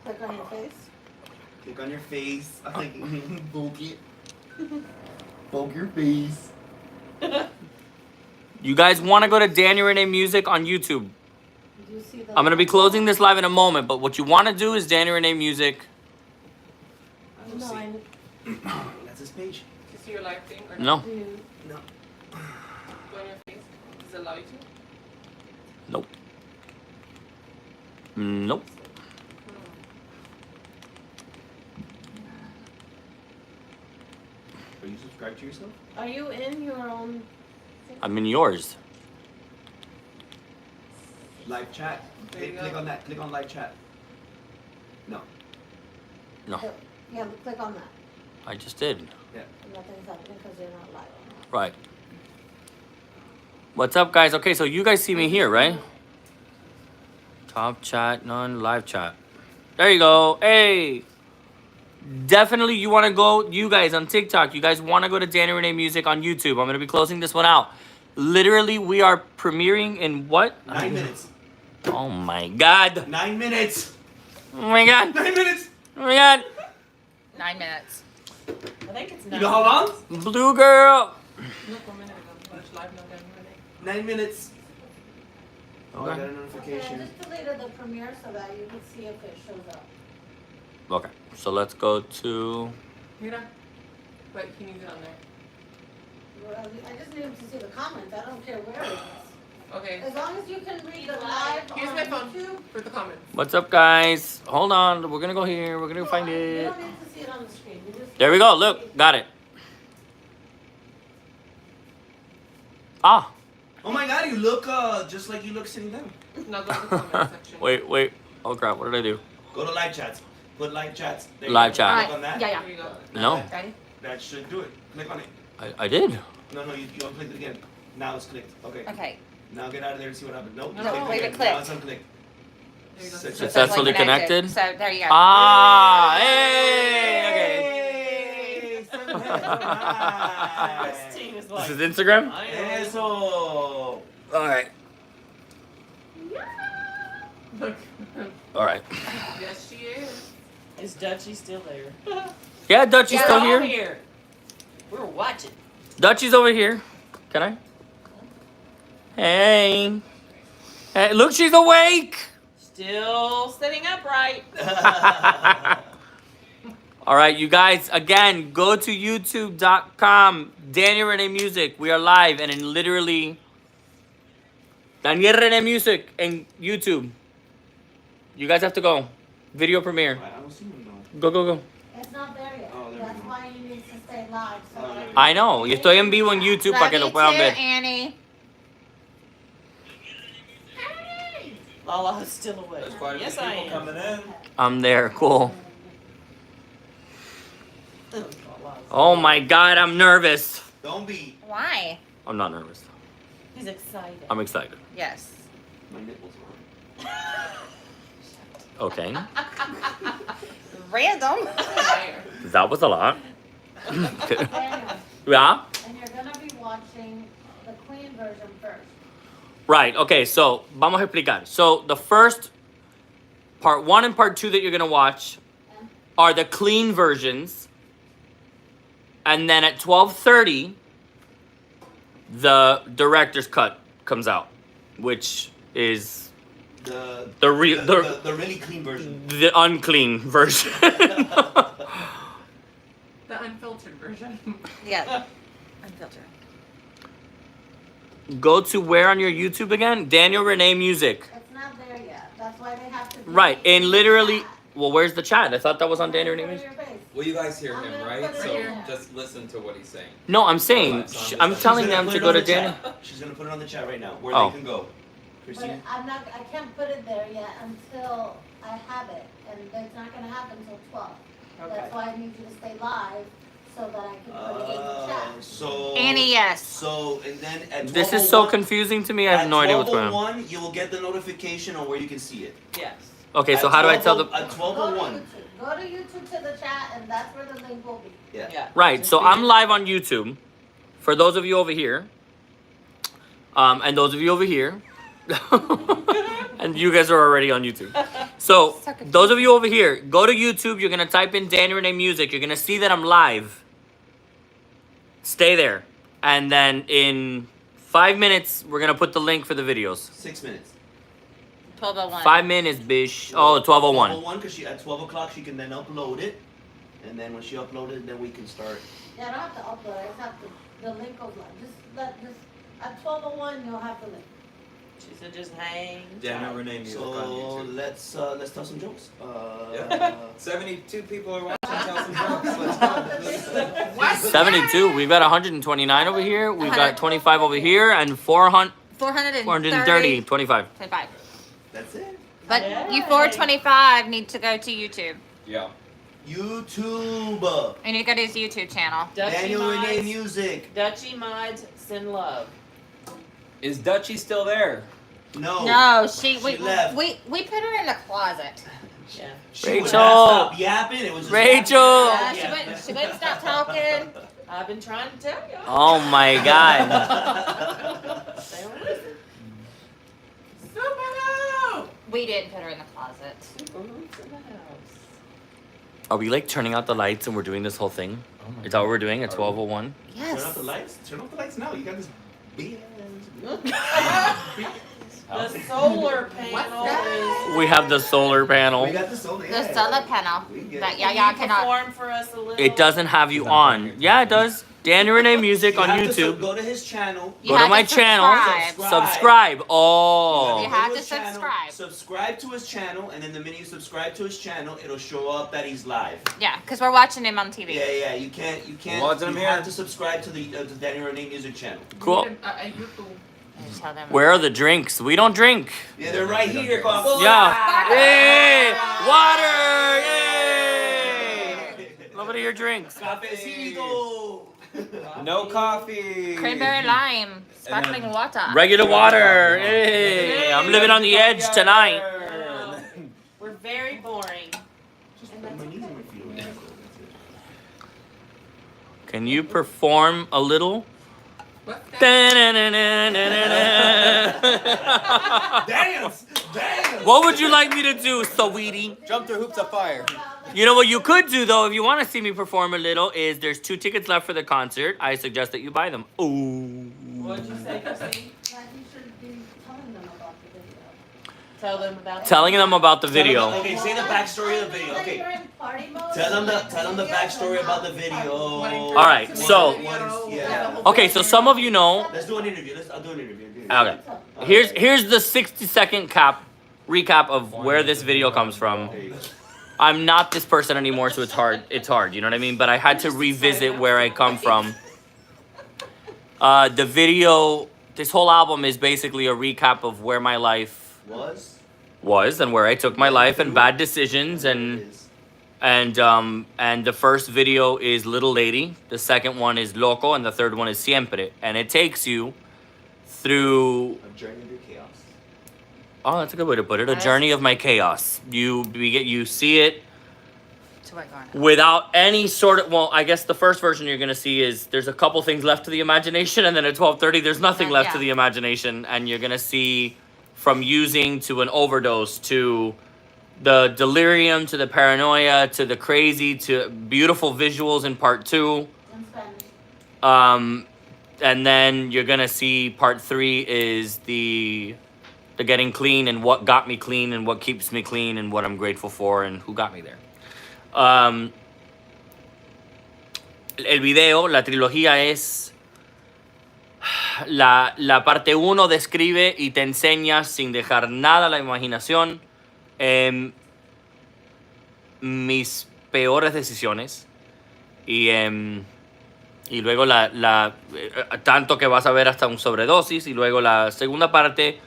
Click on your face. Click on your face. I'm like, poke it. Poke your face. You guys want to go to Daniel Rene Music on YouTube. Do you see the I'm going to be closing this live in a moment, but what you want to do is Daniel Rene Music. No, I That's his page. You see your live thing or No. not? do. No. Go on your face. Does it allow you to? Nope. Nope. Are you subscribed to yourself? Are you in your own? I'm in yours. Live chat. There you Click go. on that. Click on live chat. No. No, Yeah, click on that. I just did. Nothing's happening because you're not live. Right. What's up, guys? Okay, so you guys see me here, right? Top chat, none, live chat. There you go. Hey. Definitely you want to go, you guys on TikTok, you guys want to go to Daniel Rene Music on YouTube. I'm going to be closing this one out. Literally, we are premiering in what? 9 minutes. Oh my God. 9 minutes. Oh my God. 9 minutes. Oh my God. 9 minutes. I think it's You know how long? Blue girl. Look, 1 minute ago. Watch live now, Daniel Rene. 9 minutes. Oh, I Okay. got a Okay, I notification. just deleted the premiere so that you can see if it shows up. Okay, so let's go to... Mira. But he needs it on there. Well, I just need to see the comments. I don't care where it is. Okay. As long as you can read the live Here's on my phone YouTube. for the comments. What's up, guys? Hold on, we're gonna go here. We're gonna find You it. don't need to see it on the screen. You just There we go. Look, got it. Ah, Oh my god, you look just like you look sitting down. Now go to the comment section. wait. Oh crap! What did I do? Go to live chats. Put live chats. There you Live go. chat. Click on that. Yeah, There you go. No, Ready? That should do it. Click on it. I did. No, you unclicked it again. Now it's clicked. Okay. Okay. Now get out of there and see what happened. Nope. No, click wait, again. it clicked. Now it's unclicked. There you go. Successfully connected. So there you go. Ah, hey. Okay. Hey, seven heads. Alright. Christine is This like, is Instagram. Eso. All right. look. All right. Yes, she is. Is Dutchie still there? Yeah, Dutchie's Get still on here. We're watching. Dutchie's over here. Can I? Hey. Hey, look, she's awake. Still sitting upright. All right, you guys, again, go to youtube.com, Daniel Rene Music. We are live and in literally Daniel Rene Music and YouTube. You guys have to go. Video premiere. I don't see him though. Go. It's not there yet. Oh, there we That's go. why you need to stay live. So Oh, there we I know. Y estoy en vivo en YouTube para que lo puedan ver. Annie. Lala is still awake. There's quite a few Yes, I people am. coming in. I'm there. Cool. Lala's- Oh my God, I'm nervous. Don't be. Why? I'm not nervous. He's excited. I'm excited. Yes. My nipples are Okay. Random. Liar. That was a lot. Daniel, Yeah? and you're gonna be watching the Queen version first. Right, okay, so vamos a explicar. So the first part 1 and part 2 that you're gonna watch are the clean versions. And then at 12:30, the director's cut comes out, which is the the real the really clean version. the unclean version. The unfiltered version. Yeah. Unfiltered. Go to where on your YouTube again? Daniel Rene Music. It's not there yet. That's why they have to. Right, delete and the literally, chat. well, where's the chat? I thought that was on Daniel Rene Put it Music. in your face. Well, you guys hear I'm him, gonna right? put it So in. just listen to what he's saying. No, I'm saying, Alright, I'm telling She's them gonna to put it go on to the Daniel. chat. She's gonna put it on the chat right now, where Oh. they can go. But Christine. I can't put it there yet until I have it, and it's not gonna happen until 12. Okay. That's why I need you to stay live, so that I can put it in the chat. So. Annie, yes. So and then at This is so 12:01 confusing to me. I have no idea what's going on. At 12:01, you will get the notification on where you can see it. Yes. Okay, so At how do I tell 12:00 the... At Go to 12:01. YouTube. Go to YouTube to the chat, and that's where the link will be. Yeah. Yeah. Right, Just so be- I'm live on YouTube. For those of you over here. And those of you over here. And you guys are already on YouTube. So, those of you over here, go to YouTube. You're going to type in Danny Rene Music. You're going to see that I'm live. Stay there. And then in 5 minutes, we're going to put the link for the videos. 6 minutes. 12:01. 5 minutes, bish. Oh, 12:01. 12:01, because at 12 o'clock she can then upload it. And then when she uploaded it, then we can start. Yeah, I don't have to upload, I just have to, the link goes live. At 12:01, you'll have the link. She said just hang. Danny Rene Music on So YouTube. let's tell some jokes. Yeah. 72 people are watching. Tell some jokes. Let's go. What? 72. We've got 129 over here. We've got 25 over here. And 400, 430, 25. 25. That's it. But Yeah. you 425 need to go to YouTube. Yeah. YouTube. You need to go to his YouTube channel. Daniel Rene Mods. Music. Dutchie Mods send love. Is Dutchie still there? No. No, She left. we put her in the closet. Yeah. She would Rachel. not stop yapping. It was just Rachel. yapping. Yeah, she wouldn't stop talking. I've been trying to tell you. Oh my God. They don't listen. Super We didn't put her in the closet. Superhoops in the house. Are we like turning out the lights and we're doing this whole thing? Is that what we're doing at 12:01? Turn off the lights. Turn off the lights now. You got this big The solar panel is. We have the solar panel. We got the solar. The solar panel. We get That it. Yaya cannot. Perform for us a little. It doesn't have you on. Yeah, it does. Danny Rene Music You on have to YouTube. go to his channel. You Go to have my to channel. subscribe. Subscribe. Oh. You have Go to his channel, subscribe. Subscribe to his channel, and then the minute you subscribe to his channel, it'll show up that he's live. Yeah, because we're watching him on TV. Yeah. You can't. Watching him you here. have to subscribe to the Danny Rene Music channel. Cool. YouTube. Just tell them. Where are the drinks? We don't drink. Yeah, they're right here. Coffee. Yeah. Yay! Water! Yay! Nobody here drinks. Cafecito. No coffee. Cranberry lime, sparkling water. Regular water. Hey, I'm living on the edge tonight. We're very boring. Can you perform a little? What's that? Dance! Dance! What would you like me to do, sweetie? Jump through hoops of fire. You know what you could do though, if you want to see me perform a little, is there's 2 tickets left for the concert. I suggest that you buy them. Ooh. What'd you say, Christine? That you should be telling them about the video. Tell them about. Telling them about the video. Okay, say the backstory of the video. Like Okay. you're in party mode. Tell them the backstory about the video. All right, so- Yeah. Okay, so some of you know. Let's do an interview. I'll do an interview. Okay. Here's the 60-second recap of where this video comes from. There you go. I'm not this person anymore, so it's hard. It's hard, you know what I mean? But I had to revisit where I come from. The video, this whole album is basically a recap of where my life was and where I took my life and bad decisions and the first video is Little Lady, the second one is Loco, and the third one is Siempre. And it takes you through. A journey through chaos. Oh, that's a good way to put it. A journey of my chaos. You see it To what going on? without any sort of. Well, I guess the first version you're gonna see is there's a couple things left to the imagination, and then at 12:30 there's nothing left to Yeah. the imagination, and you're gonna see from using to an overdose to the delirium to the paranoia to the crazy to beautiful visuals in part 2. In Spanish. And then you're gonna see part 3 is the getting clean and what got me clean and what keeps me clean and what I'm grateful for and who got me there. El video, la trilogía es la parte 1 describe y te enseña sin dejar nada a la imaginación mis peores decisiones y luego tanto que vas a ver hasta un sobredosis y luego la segunda parte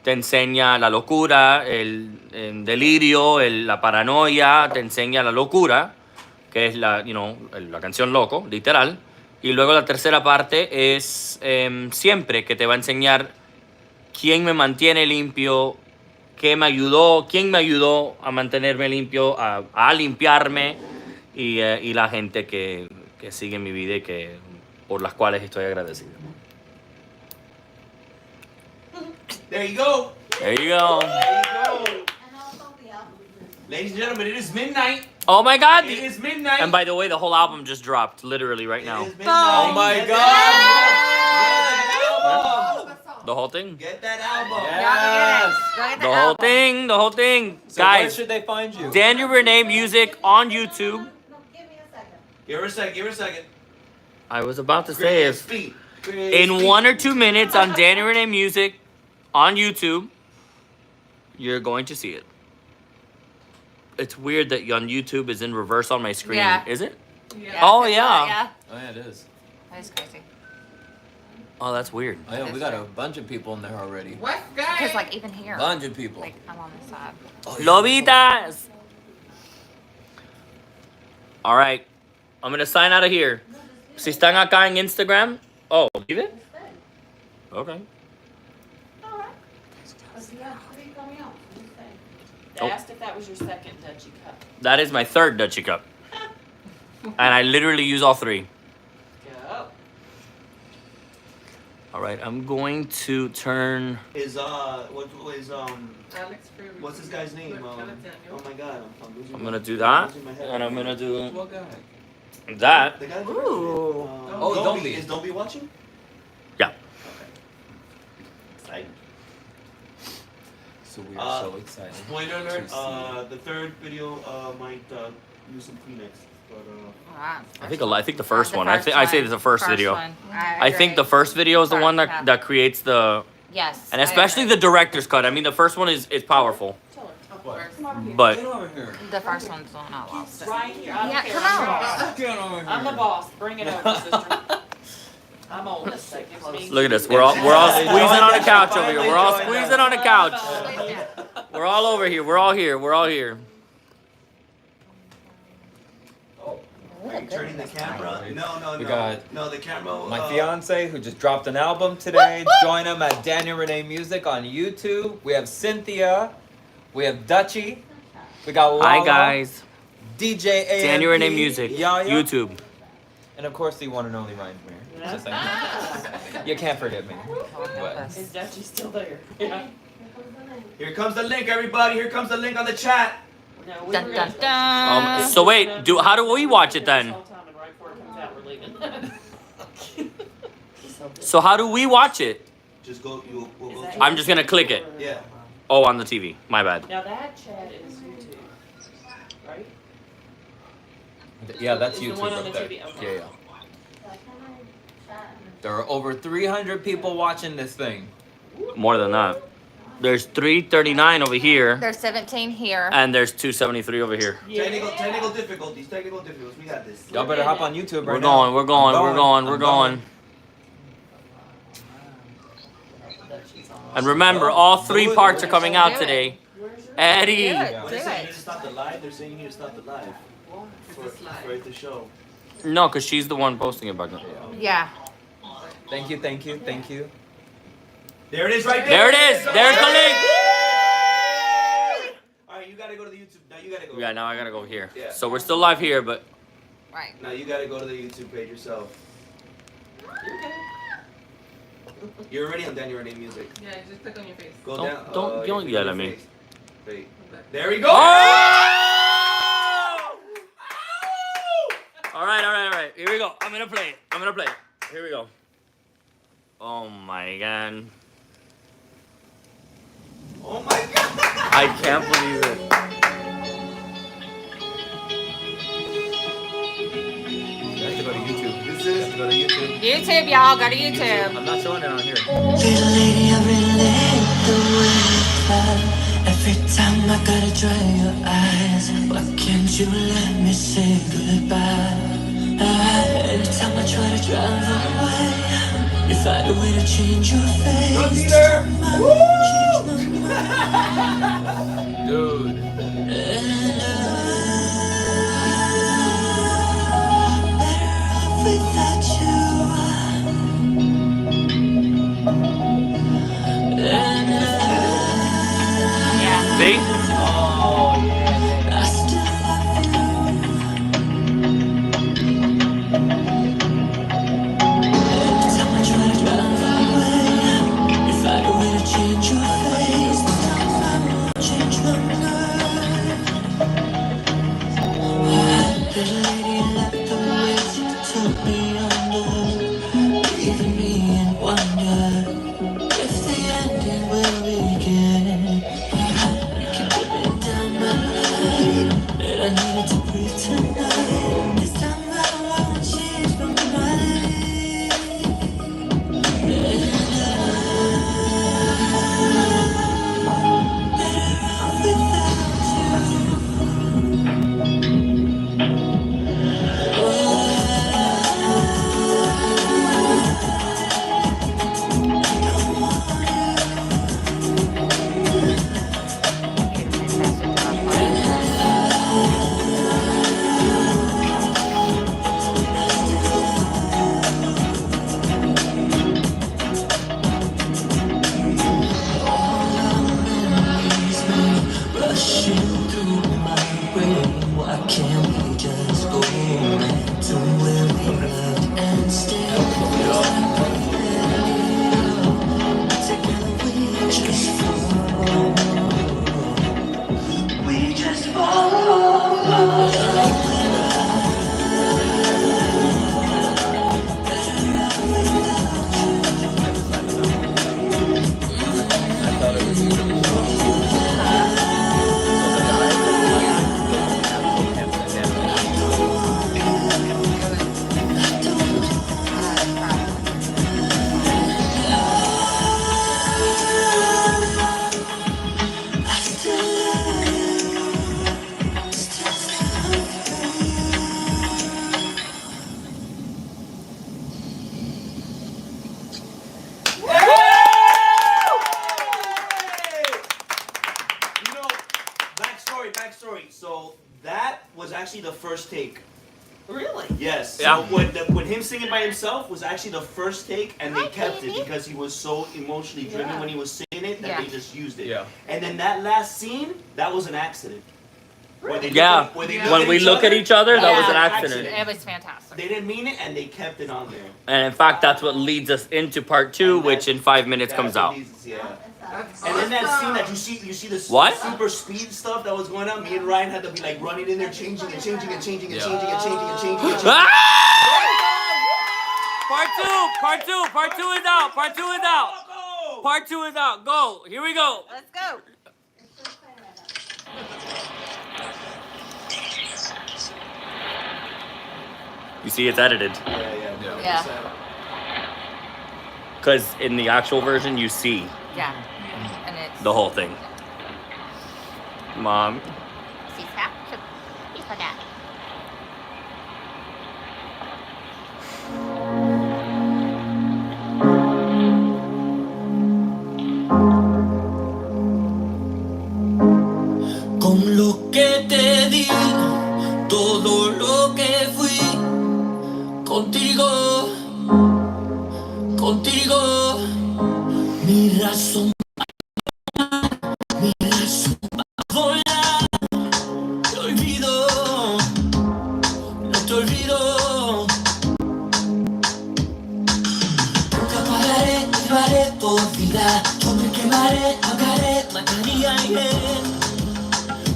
te enseña la locura, el delirio, la paranoia, te enseña la locura, que es la canción Loco, literal. Y luego la tercera parte es Siempre, que te va a enseñar quién me mantiene limpio, quién me ayudó a mantenerme limpio, a limpiarme y la gente que sigue mi vida y por las cuales estoy agradecido. There you go. There you go. There you Ladies and gentlemen, it is midnight. Oh my God! It is midnight. And by the way, the whole album just dropped, literally right now. It is midnight. Oh my Get God. that album. The whole thing. Get that album. Yes. Go get The whole thing. The whole thing. So where Guys, should they find you? Daniel Rene Music on YouTube. No, give me a second. Give her a second. Give her a second. I was about to say if Crispy. in 1 or 2 minutes on Daniel Rene Music on YouTube, you're going to see it. It's weird that on YouTube is in reverse on my screen. Yeah. Is it? Yeah. Oh, Yeah. yeah. Oh yeah, it is. That is crazy. Oh, that's weird. Oh yeah, we got a bunch of people in there already. What's that? Because like even here, Bunch of people. like I'm on this side. Lobitas. All right. I'm going to sign out of here. Si están acá en Instagram. Oh, leave it? Okay. Alright. Because you have 3 coming out. I'm just saying. They asked if that was your second Dutchie cup. That is my 3rd Dutchie cup. And I literally use all 3. Go. All right, I'm going to turn. Is what is Alex Fruit. what's this guy's name? Oh my God, I'm losing. I'm my- gonna do that, losing my head. and I'm gonna do What guy? that. The guy. Ooh. Oh, don't be. Is Don't Be watching? Yeah. Okay. Exciting. So we are Uh, so excited. Spoiler alert. to see. The 3rd video might use some Kleenex, but I think the first The one. first I say one. the first video. One. I think the first video is the one Yeah. that creates the, Yes. and I especially agree. the director's cut. I mean, the first one is powerful, Tell her. but Get over here. The first one's the one I lost. Right here. I don't Yeah, care. come I'm the on. boss. Get over here. I'm the boss. Bring it over, sister. I'm oldest. That gives me. look at this. We're all squeezing on the couch over here. We're all squeezing on the couch. We're all over here. We're all here. We're all here. are you turning the camera? No. We got no the camera. my fiance who just dropped an album today. Join him at Daniel Rene Music on YouTube. We have Cynthia. We have Dutchie. We got Lala, Hi guys. DJ A. Daniel Rene Music. Yaya, YouTube. and of course the one and only Ryan Premier. Just like you can't forget me. But Is Dutchie still there? Yeah. Here comes the link, everybody. Here comes the link on the chat. No, we Dun, were dun, gonna- dun. So wait, how do we watch it then? This whole time, and right before it comes out, we're leaving. So how do we watch it? Just go. We'll Is go. that I'm just gonna click it. Yeah. Oh, on the TV. My bad. Now that chat is YouTube, right? yeah, that's Is the YouTube one on up the there. TV? Okay. Yeah. There are over 300 people watching this thing. More than that. There's 339 over here, There's 17 here. and there's 273 over here. Technical difficulties. We got this. Y'all better hop on YouTube right We're now. going. We're going. I'm We're going. I'm We're going. And remember, all 3 parts are coming out today. Eddie. Do it. Yeah. Do They're saying you it. need to stop the live. They're saying you need to stop the live for it to show. No, because she's the one posting it back then. Yeah. Thank you. There it is, right There there. it is. There's the link. All right, you gotta go to the YouTube. Now you gotta go. Yeah, now I gotta go here. Yeah. So we're still live here, but Right. Now you gotta go to the YouTube page yourself. You're already on Daniel Rene Music. Yeah, you just click on your face. Go Don't- down. don't you yell click on at your me. face. Wait. There we go. Oh! All right. Here we go. I'm gonna play it. Here we go. Oh my god. Oh my God. I can't believe it. You have to go to YouTube. This You is. have to go to YouTube. YouTube, y'all. Go to YouTube. I'm not showing it on here. Little lady, I relate the way you felt. Every time I gotta dry your eyes. Why can't you let me say goodbye? Every time I try to drive away, you find a way to change your face. Go, Peter. Change my mind. Dude. Better off without you. Yeah. See? I still love you. Every time I try to drive away, you find a way to change your face. Sometimes I won't change my mind. that I needed to breathe tonight. This time I won't change my mind. Better off rushing through my brain. Why can't we just go back to where we loved and stay? Together we just fall. We just fall. You know, backstory. So that was actually the first take. Really? Yes. Yeah. So when him singing by himself was actually the first take, and they kept it because he was so emotionally driven when he was singing it that Yeah. they just used it. Yeah. And then that last scene, that was an accident. Where they Yeah. look at- where they When we look at each other, that Yeah. was an Yeah. accident. It was fantastic. They didn't mean it, and they kept it on there. And in fact, that's what leads us into part 2, And which in 5 minutes comes That's out. what these- Yeah. That's And then that awesome. scene that you see the What? super speed stuff that was going on. Me and Ryan had to be like running in there, changing and changing and changing and Yeah. changing and changing and changing and changing. Ah! Part 2 is out. Part 2 is out. Go! Part 2 is out. Go. Here we go. Let's go. You see, it's edited. Yeah. Because in the actual version, you see Yeah. And it's the whole thing. Mom. You forgot. Con lo que te di, todo lo que fui, contigo, mi razón va a volar, te olvido, no te olvido. Nunca pagaré por vida, yo me quemaré, pagaré, mataría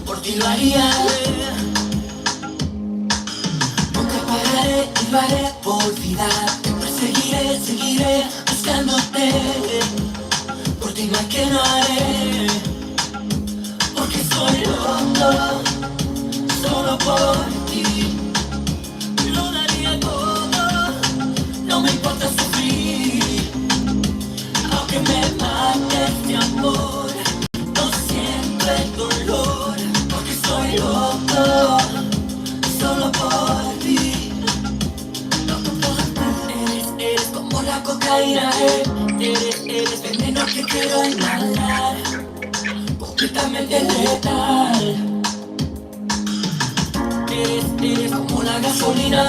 por ti lo haría. Nunca pararé por vida, te perseguiré, seguiré buscándote. Por ti no hay que no haré, porque soy loco, solo por ti. Lo daría todo, no me importa sufrir, aunque me mate este amor. No siento el dolor, porque soy loco, solo por ti. Loco por ti. Eres como la cocaína, eres veneno que quiero inhalar, completamente letal. Eres como la gasolina,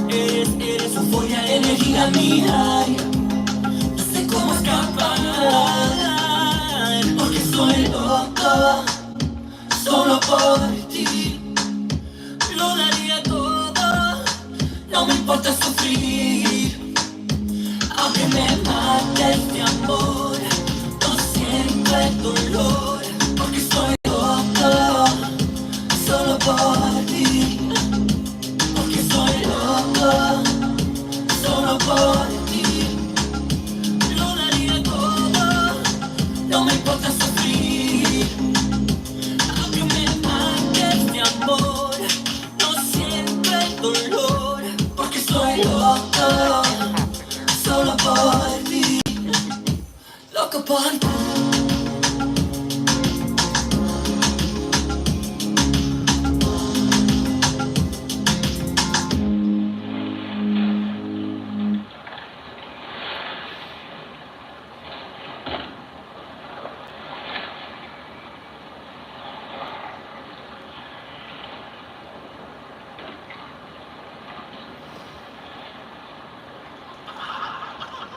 eres euforia, energía mía. No sé cómo escapar, porque soy loco, solo por ti. Lo daría todo, no me importa sufrir, aunque me mate este amor. No siento el dolor, porque soy loco, solo por ti. Porque soy loco, solo por ti. Lo daría todo, no me importa sufrir, aunque me mate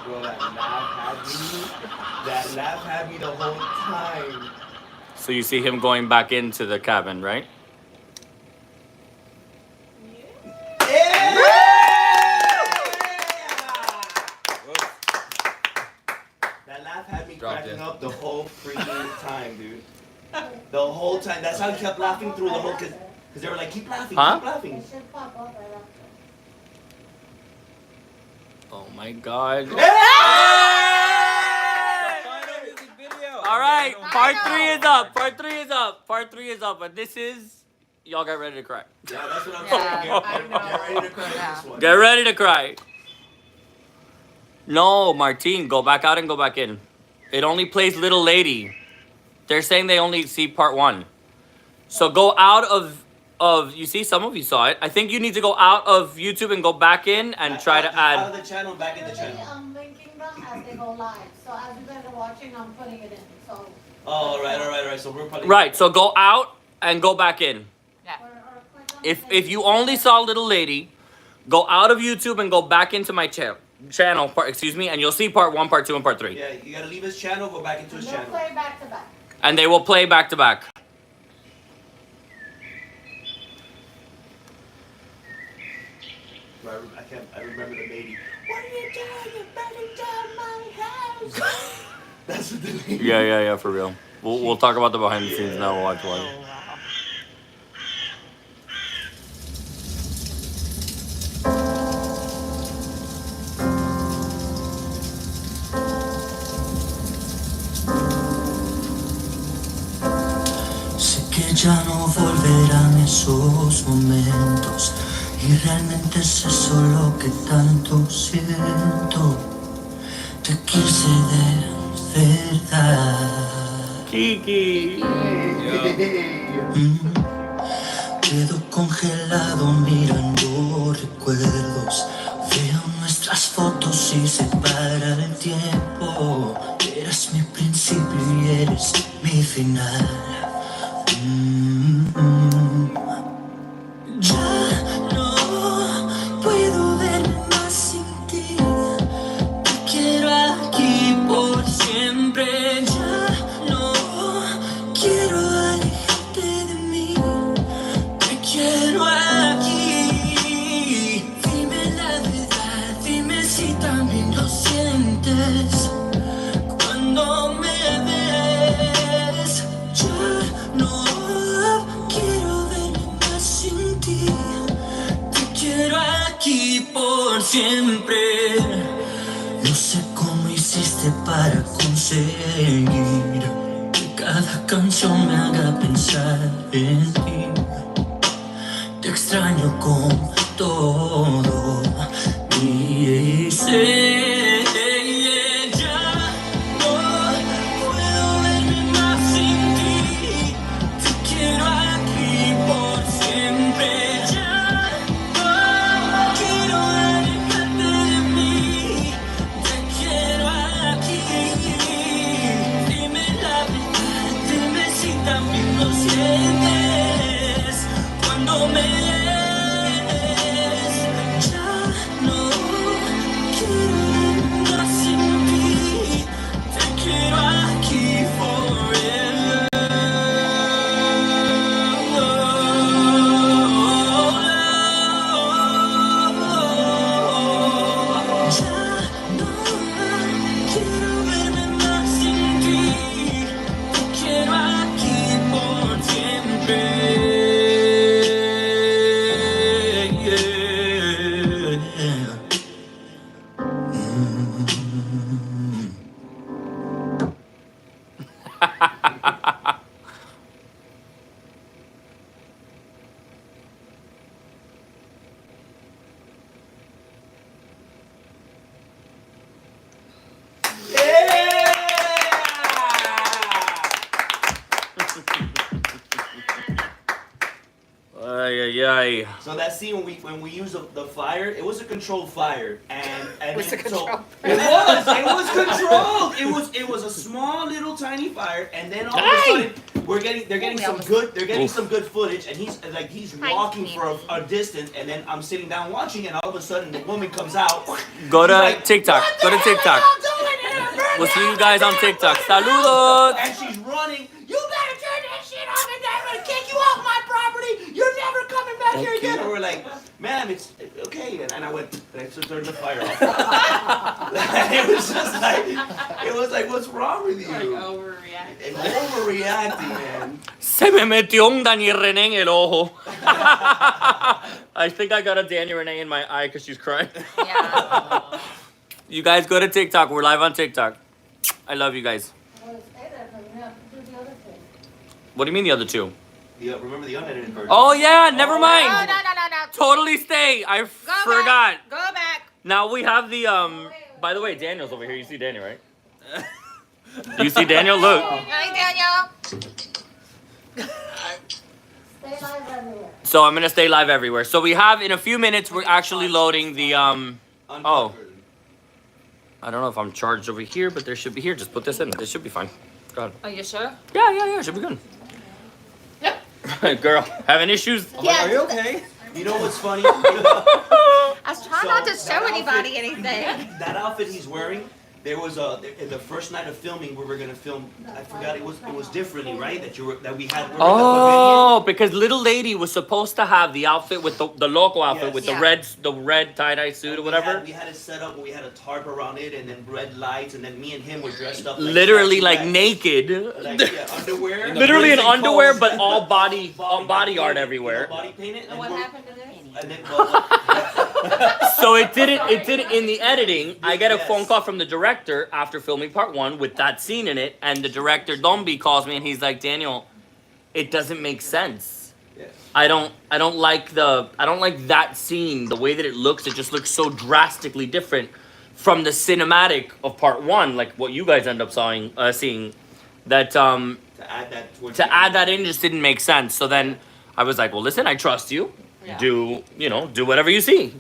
Bro, that laugh had me the whole time. So you see him going back into the cabin, right? That laugh had me Dropped cracking it. up the whole freaking time, dude. The whole time. That's how he kept laughing through the whole, because they were like, keep laughing, Huh? keep laughing. It should pop up right after. Oh my god. Final music video. All right, Okay, part 3 is up. Part 3 is up. Part 3 is up. But this is, y'all get ready to cry. Yeah, that's what I'm Yeah, saying. I know. Get ready to cry Yeah. this one. Get ready to cry. No, Martine, go back out and go back in. It only plays Little Lady. They're saying they only see part 1. So go out of you see, some of you saw it. I think you need to go out of YouTube and go back in and try to Out add. of the channel, back in the Literally, channel. I'm linking them as they go live. So as you guys are watching, I'm putting it in. So. Oh, all right. So we're probably Right, so go out and go back in. Or click on the If you only saw Little Lady, go out of YouTube and go back into my channel, and you'll see part 1, part 2, and part 3. Yeah, you gotta leave his channel, go back into his They'll channel. play back to back. And they will play back to back. I remember the lady. What are you doing? You're burning down my house. That's what the lady. Yeah, for real. We'll talk about the behind the scenes now. We'll watch one. Sé que ya no volverán esos momentos y realmente es eso lo que tanto siento. Te quise de verdad. Kiki. Quedo congelado mirando recuerdos. Veo nuestras fotos y se para el tiempo. Eras mi principio y eres mi final. Ya no puedo verme más sin ti. Te quiero aquí por siempre. Ya no quiero alejarte de mí. Te quiero aquí. Dime la verdad, dime si también lo sientes. Cuando me ves, ya no quiero verme más sin ti. Te quiero aquí por siempre. No sé cómo hiciste para conseguir que cada canción me haga pensar en ti. Te extraño con todo y sé ya no puedo verme más sin ti. Te quiero aquí por siempre. Ya no quiero alejarte de mí. Te quiero aquí. Dime la verdad, dime si también lo sientes. Cuando me ves, ya no quiero Ay, ay, ay. So that scene when we used the fire, it was a controlled fire, and Was it so controlled? it was controlled. It was a small little tiny fire, and then all of a sudden they're getting some good footage, and he's walking for a distance, and then I'm sitting down watching, and all of a sudden the woman comes out. Go to She's like, TikTok. "What Go to the hell TikTok. y'all doing in her birthday?" We'll see you guys on TikTok. Saludos. And she's running. You better turn that shit off, and I'm gonna kick you off my property. You're never coming back here again. And we're like, ma'am, it's okay. And I went, and I just turned the fire off. it was like, what's wrong with you? Like overreacting. And overreacting, man. Se me metió un Daniel Rene en el ojo. I think I got a Daniel Rene in my eye because she's crying. Yeah. You guys go to TikTok. We're live on TikTok. I love you guys. Well, stay there, but you have to do the other thing. What do you mean the other two? Remember the unedited version? Oh yeah, never No, mind. no, no, no, no. Totally stay. I forgot. Back. Go back. Now we have the By the way, Daniel's over here. You see Daniel, right? Do you see Daniel? Look. Hi, Daniel. Stay live everywhere. So I'm gonna stay live everywhere. So we have in a few minutes. We're actually loading the Uncut oh. version. I don't know if I'm charged over here, but there should be here. Just put this in. This should be fine. Go ahead. Are you sure? Yeah. Should be good. Girl, having issues? Yeah, Are you okay? You know what's funny? I was trying So, not to that show anybody outfit- anything. That outfit he's wearing, there was in the first night of filming we were gonna film. I forgot it was differently, right? That we had. Oh, because little lady was supposed to have the outfit with the local outfit Yes. with Yeah. the red tie-dye suit or whatever. We had it set up. We had a tarp around it, and then red lights, and then me and him were dressed up. Like Literally Sassy like Red. naked. Like yeah, underwear. Literally in blazing underwear, coals. but all body art everywhere. Body painted. And what happened to this? And then, So it didn't in the editing. I get a Yes. phone call from the director after filming part 1 with that scene in it, and the director Dombi calls me and he's like, Daniel, it doesn't make sense. Yeah. I don't like that scene, the way that it looks. It just looks so drastically different from the cinematic of part 1, like what you guys end up seeing. That to add that towards to add that in just didn't make sense. So then I was like, well, listen, I trust you. Yeah. Do whatever you see.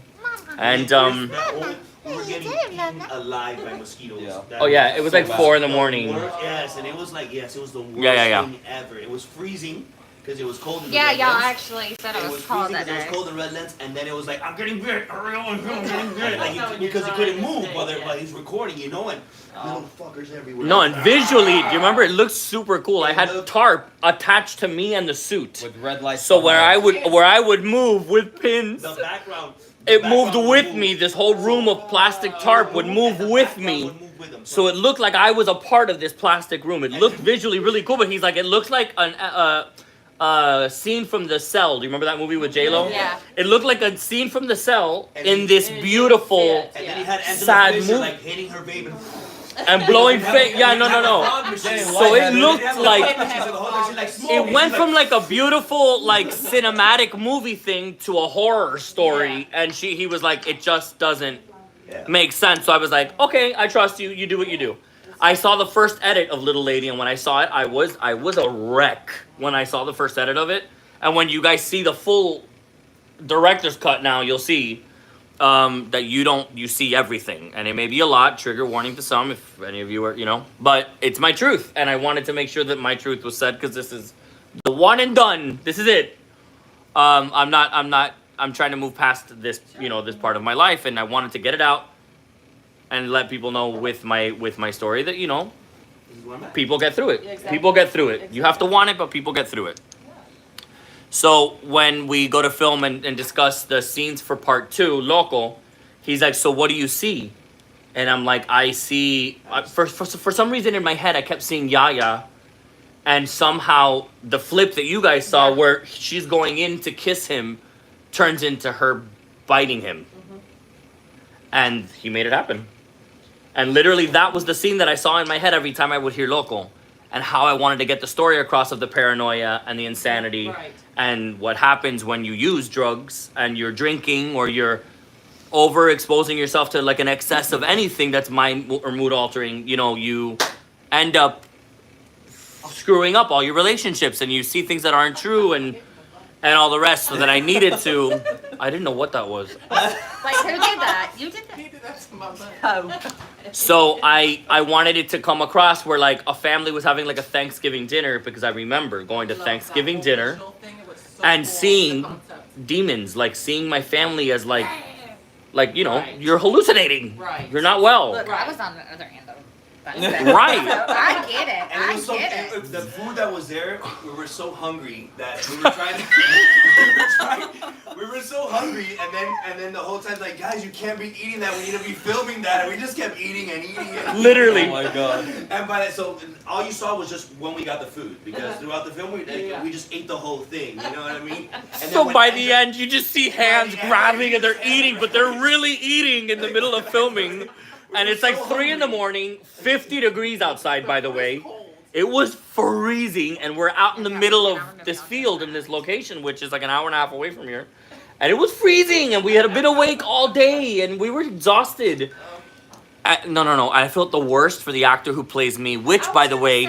And we were getting eaten alive by mosquitoes. Yeah. That oh yeah, was it was like so 4 in the bad. morning. Yes, and it was like it was the worst Yeah. thing ever. It was freezing because it was cold in the Yeah, red y'all lens. actually said it was cold freezing that 'cause it day. was cold in red lens, and then it was like I'm getting bit, I'm getting bit, like because he couldn't move while he's recording, and little fuckers everywhere. No, and visually, do you remember? It looked super cool. I had tarp attached to me and the suit. With red lights. So where behind. I would move with pins, The background. it moved with me. This whole room of plastic tarp would move with me. So it looked like I was a part of this plastic room. It looked visually really cool, but he's like, it looks like a scene from The Cell. Do you remember that movie with J-Lo? Yeah. It looked like a scene from The Cell And in he- this and it beautiful didn't fit. And then he had Angela sad Fisher movie. like hitting her baby. and blowing face. Yeah, no. So it looked like it went from like a beautiful like cinematic movie thing to a horror story, and he was like, it just doesn't make sense. So I was like, okay, I trust you. You do what you do. I saw the first edit of Little Lady, and when I saw it, I was a wreck when I saw the first edit of it. And when you guys see the full director's cut now, you'll see that you see everything, and it may be a lot. Trigger warning to some if any of you are, but it's my truth, and I wanted to make sure that my truth was said because this is the one and done. This is it. I'm trying to move past this, this part of my life, and I wanted to get it out and let people know with my story that people get through it. Yeah, exactly. People get through it. You have to want it, but people get through it. So when we go to film and discuss the scenes for part 2, local, he's like, so what do you see? And I'm like, I see, for some reason in my head, I kept seeing Yaya. And somehow the flip that you guys saw where she's going in to kiss him turns into her biting him. Mm-hmm. And he made it happen. And literally that was the scene that I saw in my head every time I would hear local. And how I wanted to get the story across of the paranoia and the insanity. Right. And what happens when you use drugs and you're drinking or you're overexposing yourself to like an excess of anything that's mind or mood altering, you end up screwing up all your relationships and you see things that aren't true and and all the rest, so that I needed to. I didn't know what that was. Wait, who did that? You did that? He did that to my butt. Oh. So I wanted it to come across where like a family was having like a Thanksgiving dinner, because I remember going to Love Thanksgiving that dinner original thing. It was so and cool, seeing the concept. demons, like seeing my family as like you know, Right. you're hallucinating. Right. You're not well. Look, I was on the other end of that. Right. So I get it. And I it was so, get it. the food that was there, we were so hungry that we were trying. We were so hungry, and then the whole time like, guys, you can't be eating that. We need to be filming that, and we just kept eating and eating and Literally. Oh my god. And by that, so all you saw was just when we got the food, because throughout the film we just ate the whole thing. You know what I mean? And then So when by the Andrew- end, you just see hands grabbing and they're eating, but they're really eating in the middle of filming. And it's like 3 in the morning, 50 degrees outside, by the way. It was freezing, and we're out in the middle of this field in this location, which is like an hour and a half away from here. And it was freezing, and we had been awake all day, and we were exhausted. No. I felt the worst for the actor who plays me, which, by the way,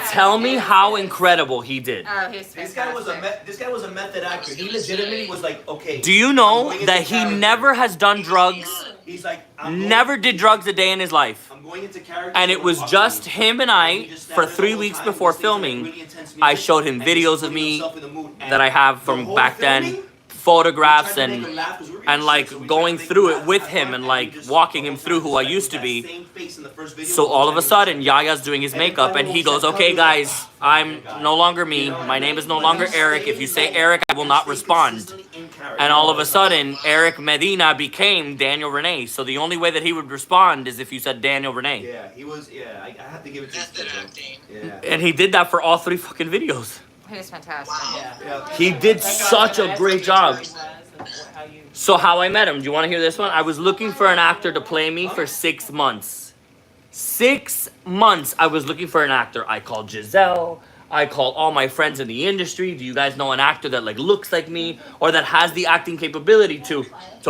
tell me how incredible he did. Oh, he's This guy was a method actor. He legitimately was like, okay. Do you I'm know going into that he character. never has done drugs, He's like, I'm going never into did drugs a day in his life? I'm going into character. And it was just him and I, for 3 weeks before filming, I showed him videos of me that I have from back then, photographs and like going through it with him and like walking him through who I used to be. So all of a sudden, Yaya's doing his makeup and he goes, okay guys, I'm no longer me. My name is no longer Eric. If you say Eric, I will not respond. And all of a sudden, Eric Medina became Daniel Rene. So the only way that he would respond is if you said Daniel Rene. Yeah, he was. Yeah, I have to give it to him. Yeah. And he did that for all 3 fucking videos. He was fantastic. Yeah. He did such a great job. So how I met him, do you want to hear this one? I was looking for an actor to play me for 6 months. 6 months I was looking for an actor. I called Giselle. I called all my friends in the industry. Do you guys know an actor that like looks like me or that has the acting capability to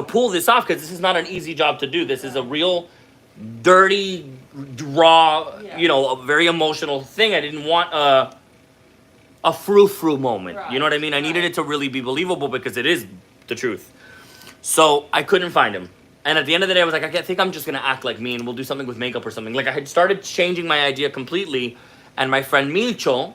pull this off? Because this is not an easy job to do. This is a real dirty, raw, you know, a very emotional thing. I didn't want a frou-frou moment. You know what I mean? I needed it to really be believable because it is the truth. So I couldn't find him. And at the end of the day, I was like, I think I'm just going to act like me and we'll do something with makeup or something. Like I had started changing my idea completely. And my friend Micho,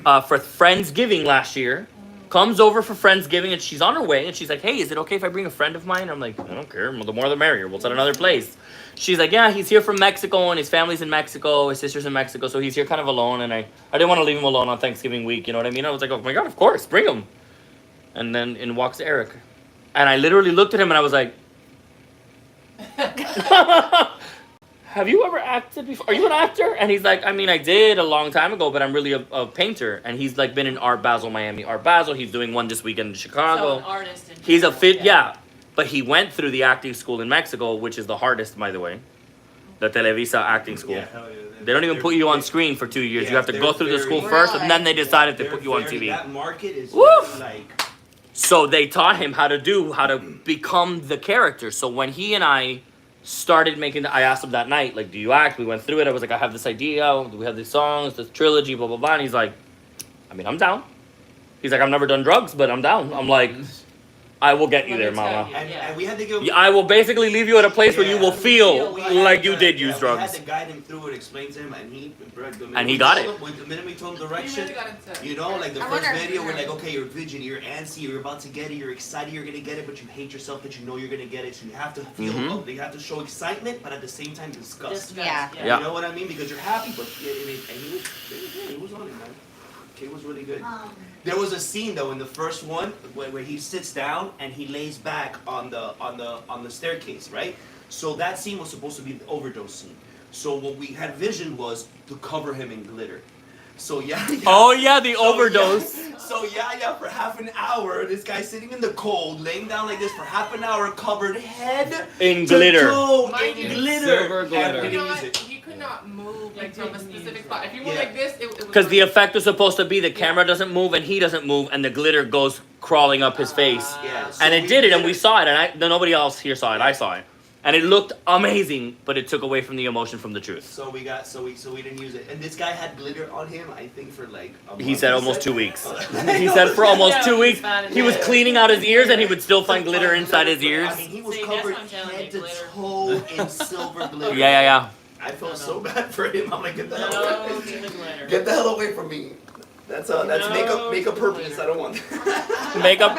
for Friendsgiving last year, comes over for Friendsgiving and she's on her way. And she's like, hey, is it okay if I bring a friend of mine? I'm like, I don't care. The more the merrier. We'll set another place. She's like, yeah, he's here from Mexico and his family's in Mexico. His sister's in Mexico. So he's here kind of alone. And I didn't want to leave him alone on Thanksgiving week. You know what I mean? I was like, oh my God, of course, bring him. And then in walks Eric. And I literally looked at him and I was like, have you ever acted before? Are you an actor? And he's like, I mean, I did a long time ago, but I'm really a painter. And he's like been in Art Basel, Miami Art Basel. He's doing one this weekend in Chicago. So an artist in He's a general, fit, yeah. But he went through the acting school in Mexico, which is the hardest, by the way. The Televisa acting school. Yeah, hell yeah. They don't even put you on screen for 2 years. Yeah, you have to go through the school first, and then they decide if they put you on TV. That market is Woo! like. So they taught him how to become the character. So when he and I started making, I asked him that night, like, do you act? We went through it. I was like, I have this idea. We have these songs, this trilogy, blah, blah, blah. And he's like, I mean, I'm down. He's like, I've never done drugs, but I'm down. I'm like, I will get you there, mama. And we had to give. I will basically leave you at a place where you will feel We like had you to- did use We drugs. had to guide him through it, explain to him, and he And got it. The minute we told him He direction, really got into you know, like the I first wonder- video, we're like, okay, you're vigilant, you're antsy, you're about to get it, you're excited, you're gonna get it, but you hate yourself that you know you're gonna get it. So you have to feel, Mhm. you have to show excitement, but at the same time disgust. Yeah. Yeah. You know what I mean? Because you're happy, but and he was on it, man. Kid was really good. There was a scene though in the first one where he sits down and he lays back on the staircase, right? So that scene was supposed to be the overdose scene. So what we had visioned was to cover him in glitter. So yeah. Oh yeah, the overdose. So yeah, for half an hour, this guy sitting in the cold, laying down like this for half an hour, covered head In to glitter. toe Mind in you, glitter. silver and glitter. hitting music. He could not move like from a specific spot. If you went Yeah. like this, it was Because the effect was supposed to be the camera doesn't move and he doesn't move and the glitter goes crawling up his face. Yeah, so And it we did it and did we it. saw it and nobody else here saw it. I saw it. And it looked amazing, but it took away from the emotion from the truth. So we didn't use it. And this guy had glitter on him, I think, for like a month. He said almost 2 weeks. He said for almost 2 weeks. He was cleaning out his ears and he would still find glitter inside his ears. I mean, he was See, that's covered what I'm telling head you, to glitter. toe in silver glitter. Yeah. I felt so bad for him. I'm like, get the hell No away. to the glitter. Get the hell away from me. That's makeup purpose. I don't want that. Makeup.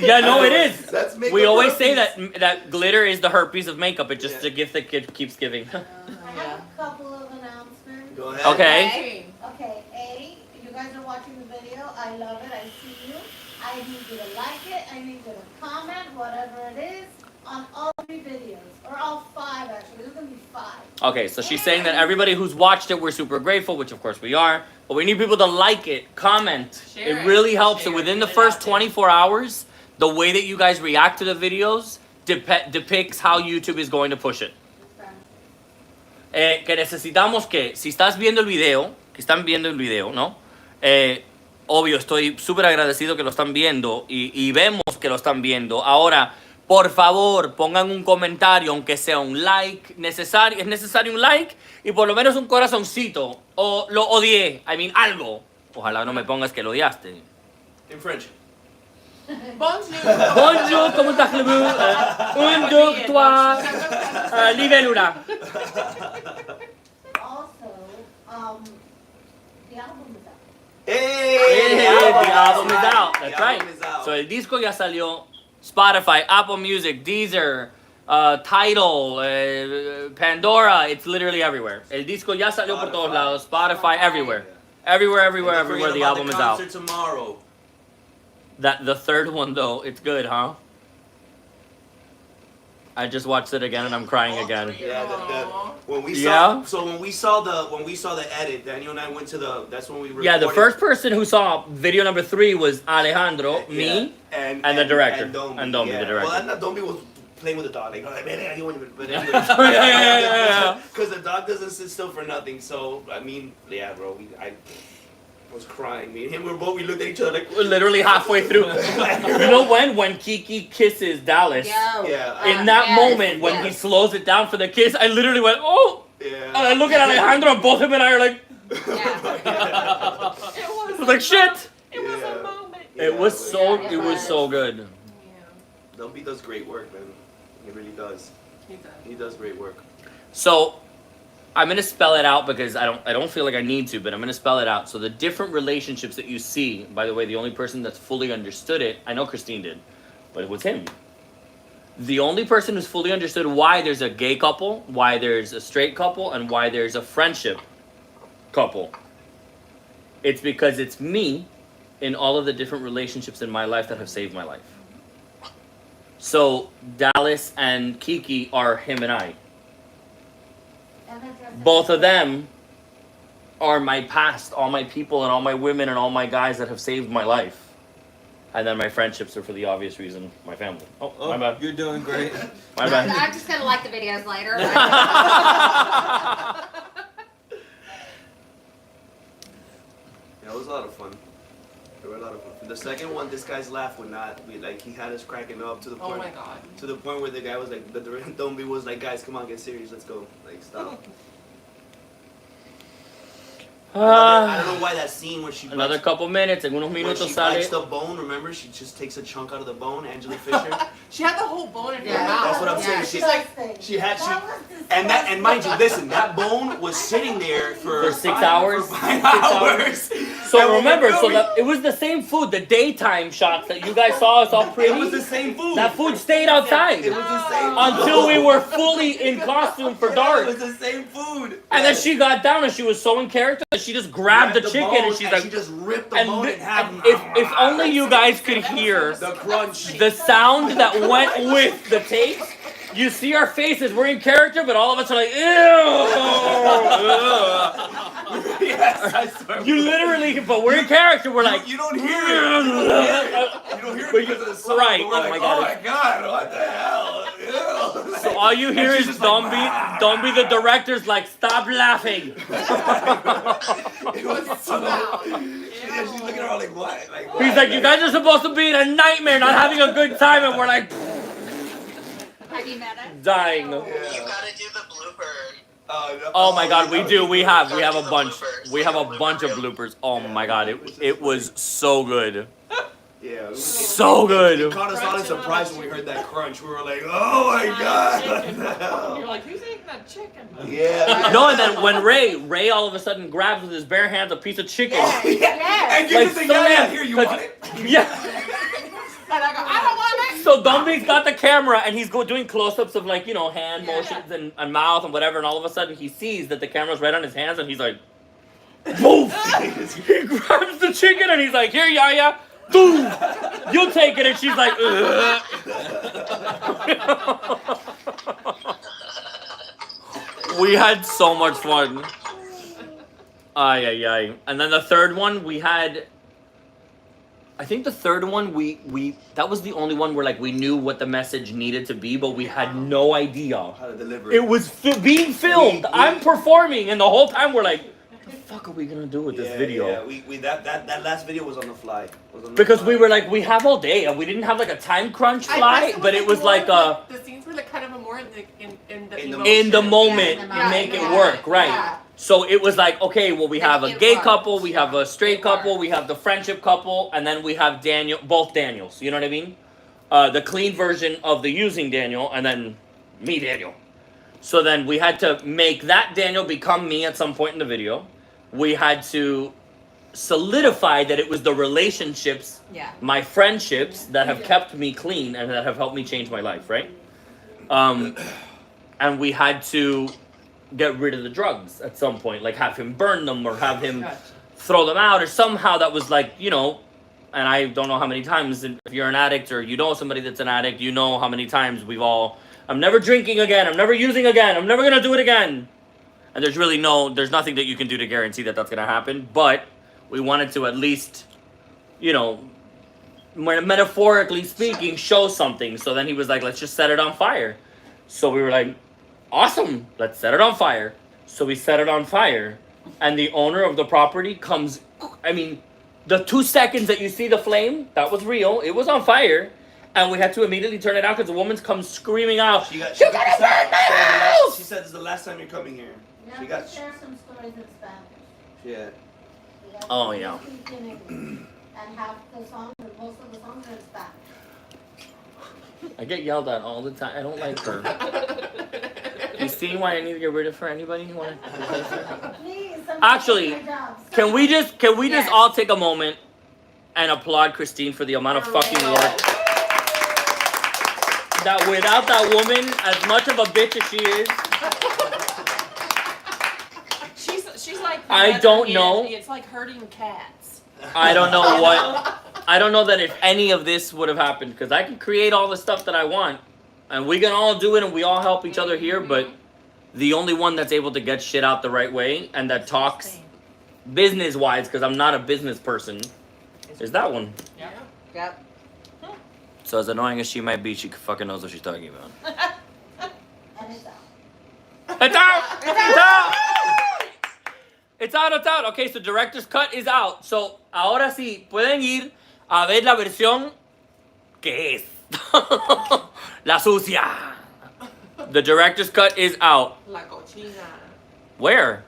Yeah, no, it is. That's makeup We always herpes. say that glitter is the herpes of makeup. It's just a gift that kid keeps giving. I have a couple of announcements. Go ahead. Okay. Okay, A, you guys are watching the video. I love it. I see you. I need you to like it. I need you to comment, whatever it is, on all 3 videos. Or all 5, actually. There's going to be 5. Okay, so she's saying that everybody who's watched it, we're super grateful, which of course we are. But we need people to like it, comment. Share It it. really helps. Share And within it. the Get it first out there. 24 hours, the way that you guys react to the videos depicts how YouTube is going to push it. Que necesitamos que, si estás viendo el video, que están viendo el video, ¿no? Obvio, estoy súper agradecido que lo están viendo y vemos que lo están viendo. Ahora, por favor, pongan un comentario, aunque sea un like, es necesario un like y por lo menos un corazoncito. O lo odié, algo. Ojalá no me pongas que lo odiaste. In French. Bonjour. Bonjour, comment allez-vous? Un, deux, trois, Libélula. Also, the album is out. Hey, The album is out. The That's right. album is out. So el disco ya salió. Spotify, Apple Music, Deezer, Tidal, Pandora. It's literally everywhere. El disco ya salió por todos lados. Spotify, everywhere. Everywhere. And don't forget The about album the is out. concert tomorrow. The third one though, it's good, huh? I just watched it again and I'm crying again. Yeah, when we Yeah? saw when we saw the edit, Daniel and I went to that's when we recorded. Yeah, the first person who saw video number 3 was Alejandro, Yeah, me, and the director. and Dombi, And Dombi, yeah. the director. Well, Dombi was playing with the dog, like, oh, man, I don't want you, but anyway, Yeah. because the dog doesn't sit still for nothing. So yeah, bro, I was crying. Me and him, we looked at each other like, We're literally halfway through. You know when Kiki kisses Dallas? yeah, In that Yes, moment, when he yes. slows it down for the kiss, I literally went, oh! yeah. And I look at Alejandro, and both him and I are like, Yeah. I was like, shit! It was Yeah. a moment. It was so, Yeah, it was so good. Yeah. Dombi does great work, man. He really does. He does. He does great work. So, I'm gonna spell it out because I don't feel like I need to, but I'm gonna spell it out. So the different relationships that you see, by the way, the only person that's fully understood it, I know Christine did, but it was him. The only person who's fully understood why there's a gay couple, why there's a straight couple, and why there's a friendship couple. It's because it's me in all of the different relationships in my life that have saved my life. So Dallas and Kiki are him and I. Both of them are my past, all my people and all my women and all my guys that have saved my life. And then my friendships are for the obvious reason, my family. Oh, my bad. You're doing great. My bad. I'm just gonna like the videos later. Yeah, it was a lot of fun. They were a lot of fun. The second one, this guy's laugh would not be like, he had us cracking up to the Oh point. my god. To the point where the guy was like, the Dombi was like, guys, come on, get serious, let's go. Like, stop. I don't know why that scene where she Another bites, couple minutes, en unos when minutos she sale. bites the bone, remember? She just takes a chunk out of the bone, Angela Fisher. She had the whole bone in her Yeah. mouth. That's what I'm saying. Yeah. She's like, she had, and mind you, listen, that bone was sitting there for 6 hours? For 5 hours? hours. So And when remember, we're filming, it was the same food, the daytime shots that you guys saw, it's all it was the pretty. same food. That food stayed outside It was the same until we food. were fully in costume for It dark. was the same food. And then she got down and she was so in character that she just grabbed the chicken bone, and she's like, she just ripped the and bone in half. if only you guys could hear The crunch. the sound that went with the tapes. You see our faces, we're in character, but all of us are like, ew. Yes, I swear. You literally, but we're in character, we're like, You don't hear it. You don't hear it because of the song. Right, But we're oh like, my God. oh my god, what the hell? Ew. so all you hear And is she's just like, Dombi the director's like, stop laughing. It was so loud. Yeah, she's looking around like, what? Like, He's like, you guys are supposed to be in a nightmare, not having a good time, and we're like, I Dying. You gotta do the blooper. Oh my god, we do. We have a bunch. We have a bunch of bloopers. Oh my god, it was so good. Yeah, it was So good. It caught us all in surprise when we heard that crunch. We were like, oh my god. You're like, who's eating that chicken? Yeah. No, and then when Ray all of a sudden grabs with his bare hands a piece of chicken. And give Like, it to so Yaya. yeah, Here, you 'cause- want it? Yeah. And I go, I don't want it. So Dombi's got the camera and he's doing close-ups of like, hand motions and mouth and whatever, and all of a sudden he sees that the camera's right on his hands and he's like, poof! He grabs the chicken and he's like, here, Yaya, boom! You take it, and she's like, ugh. We had so much fun. Ay, ay, ay. And then the third one we had, I think the third one we that was the only one where like we knew what the message needed to be, but we had no idea How to deliver it was being filmed. I'm performing, and the whole time we're like, what the fuck are we gonna do with this video? Yeah, we that last video was on the fly. Because we were like, we have all day, and we didn't have like a time crunch fly, but it was like the scenes were like kind of a more in the in the moment, Yeah, make it yeah, work, right? yeah. So it was like, okay, well, we have a Make it gay work. couple, we have a straight Make it couple, work. we have the friendship couple, and then we have both Daniels. You know what I mean? The clean version of the using Daniel, and then me, Daniel. So then we had to make that Daniel become me at some point in the video. We had to solidify that it was the relationships, Yeah. my friendships, that have kept me clean and that have helped me change my life, right? And we had to get rid of the drugs at some point, like have him burn them or have him throw them out, or somehow that was like, and I don't know how many times, if you're an addict or you know somebody that's an addict, you know how many times I'm never drinking again, I'm never using again, I'm never gonna do it again. And there's nothing that you can do to guarantee that that's gonna happen, but we wanted to at least, metaphorically speaking, show something. So then he was like, let's just set it on fire. So we were like, awesome, let's set it on fire. So we set it on fire, and the owner of the property comes, the 2 seconds that you see the flame, that was real, it was on fire, and we had to immediately turn it out because the woman comes screaming out, She got "You gotta burn my house!" She said it's the last time you're coming here. Now She got- share some stories in Spanish. Yeah. You guys Oh, can yeah. speak in English. And half the songs, or most of the songs are in Spanish. I get yelled at all the time. I don't like her. You see why I need to get rid of her? Anybody who wanna? Please, somebody Actually, take my job. Can we just Yes. all take a moment and applaud Christine for the amount of fucking work that without that woman, as much of a bitch as she is, She's like. I don't know. It's like herding cats. I don't know what. I don't know that if any of this would have happened, because I can create all the stuff that I want, and we can all do it, and we all help each other here. But the only one that's able to get shit out the right way and that talks business-wise, because I'm not a business person, is that one. Yep. So as annoying as she might be, she fucking knows what she's talking about. And it's out. It's out! It's out! It's out, it's out. Okay, so director's cut is out. So ahora sí, pueden ir a ver la versión que es. La sucia. The director's cut is out. La cochina. Where?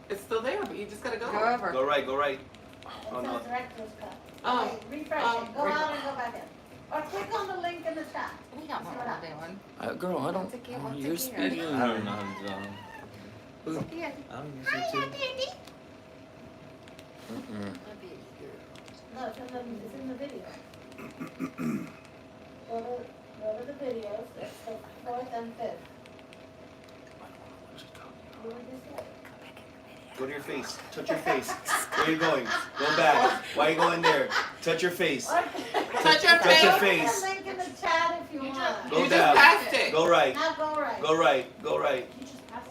It's still there, but you just gotta go. Go over. Go right, go right. It Oh, no. says director's cut. Oh. Okay, refresh it. Go out and go back in. Or click on the link in the chat. We don't know what we're doing. Girl, I don't. What's it get? What's You're it get? speaking. I don't know how to do Yeah. I don't use YouTube. Mm-mm. No, it's in the video. Go to the videos. It's the 4th and 5th. What did you say? Go to your face. Touch your face. Where are you going? Go back. Why are you going there? Touch your face. Or- Touch your Touch your face. face. Click the link in the chat if you want. Go You just down. passed it. Go right. Now go right. Go right. Go right.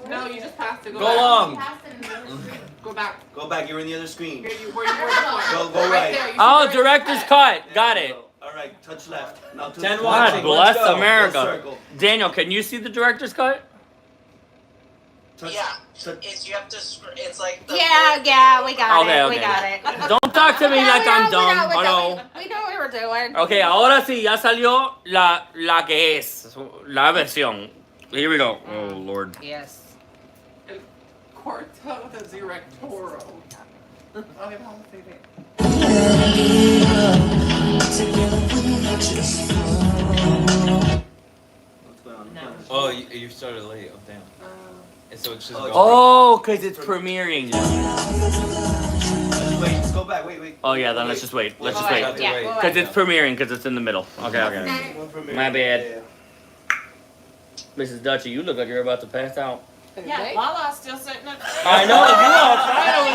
No, you just passed it. Go back. long. Go back. Go back. You're in the other screen. Where you were before. Go right. there. You see Oh, where director's it's at. cut. Got it. All right. Touch left. Now touch 10 right. watching. God bless Let's go. America. Circle. Daniel, can you see the director's cut? Yeah, it's you have to. It's like the Yeah, we got Okay, it. okay. We got it. Don't talk to me like I'm dumb. Hello. We know what we're doing. Okay, ahora sí, ya salió la que es, la versión. Here we go. Oh, Lord. Yes. Quarto Erectoro. Oh, I don't say that. What's going on? No. Oh, you started late. Oh, damn. And so it's just going. Oh, because it's premiering. Wait, let's go back. Wait. Oh, yeah, then let's just wait. Let's just Wait. wait. Yeah, go Because ahead. it's premiering, because it's in the middle. Okay. My bad. Mrs. Dutchy, you look like you're about to pass out. Yeah, Lala's still sitting up. I know, you all crying over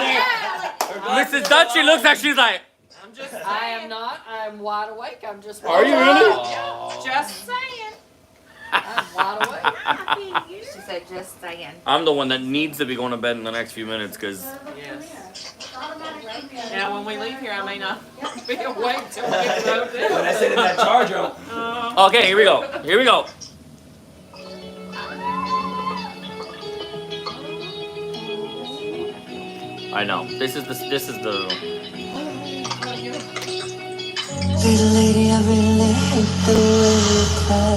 there. Mrs. Dutchy looks like she's like, I'm just saying. I am not. I'm wide awake. I'm just. are you really? Just saying. I'm wide awake. She said, just saying. I'm the one that needs to be going to bed in the next few minutes, because Yes. It's automatic premiere. Yeah, when we leave here, I may not be awake till we get to the When I hotel. said in that charger, Okay, here we go. I know. This is the Little lady, I really hate the way you cry.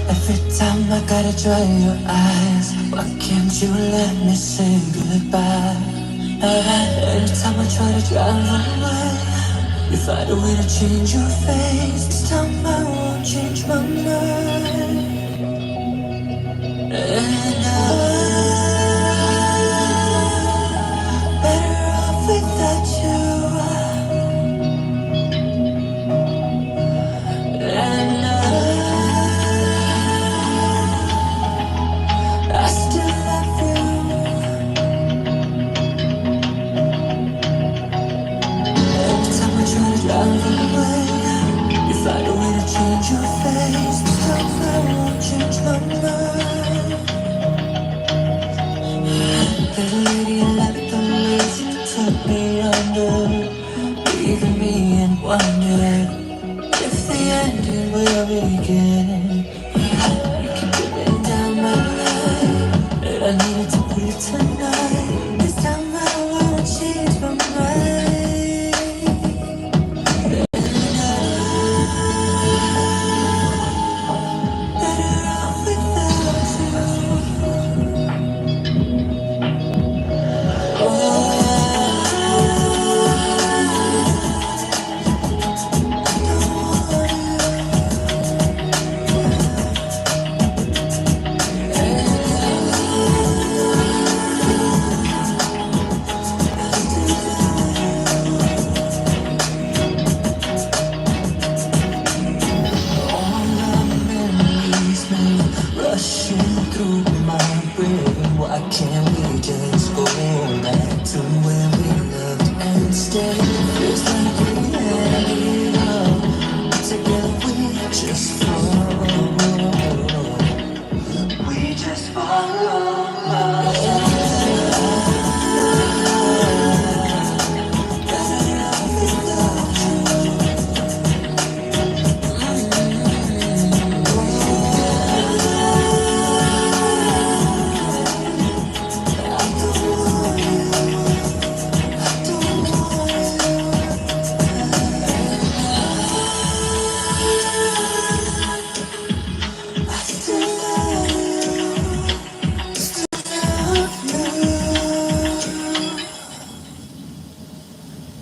Every time I gotta dry your eyes. Why can't you let me say goodbye? Every time I try to drive away, you find a way to change your face. This time I won't change my mind. And I'm better off without you. And I still love you. Every time I try to drive away, you find a way to change your face. This time I won't change my mind. Little lady, I left the maze you took me under, leaving me in wonder if the ending will begin. You keep dipping down my line, and I needed to breathe tonight. This time I won't change my mind. Better off without you. Rushing through my brain, why can't we just go back to where we loved and stay? Feels like we had it all together, we just fall. We just fall.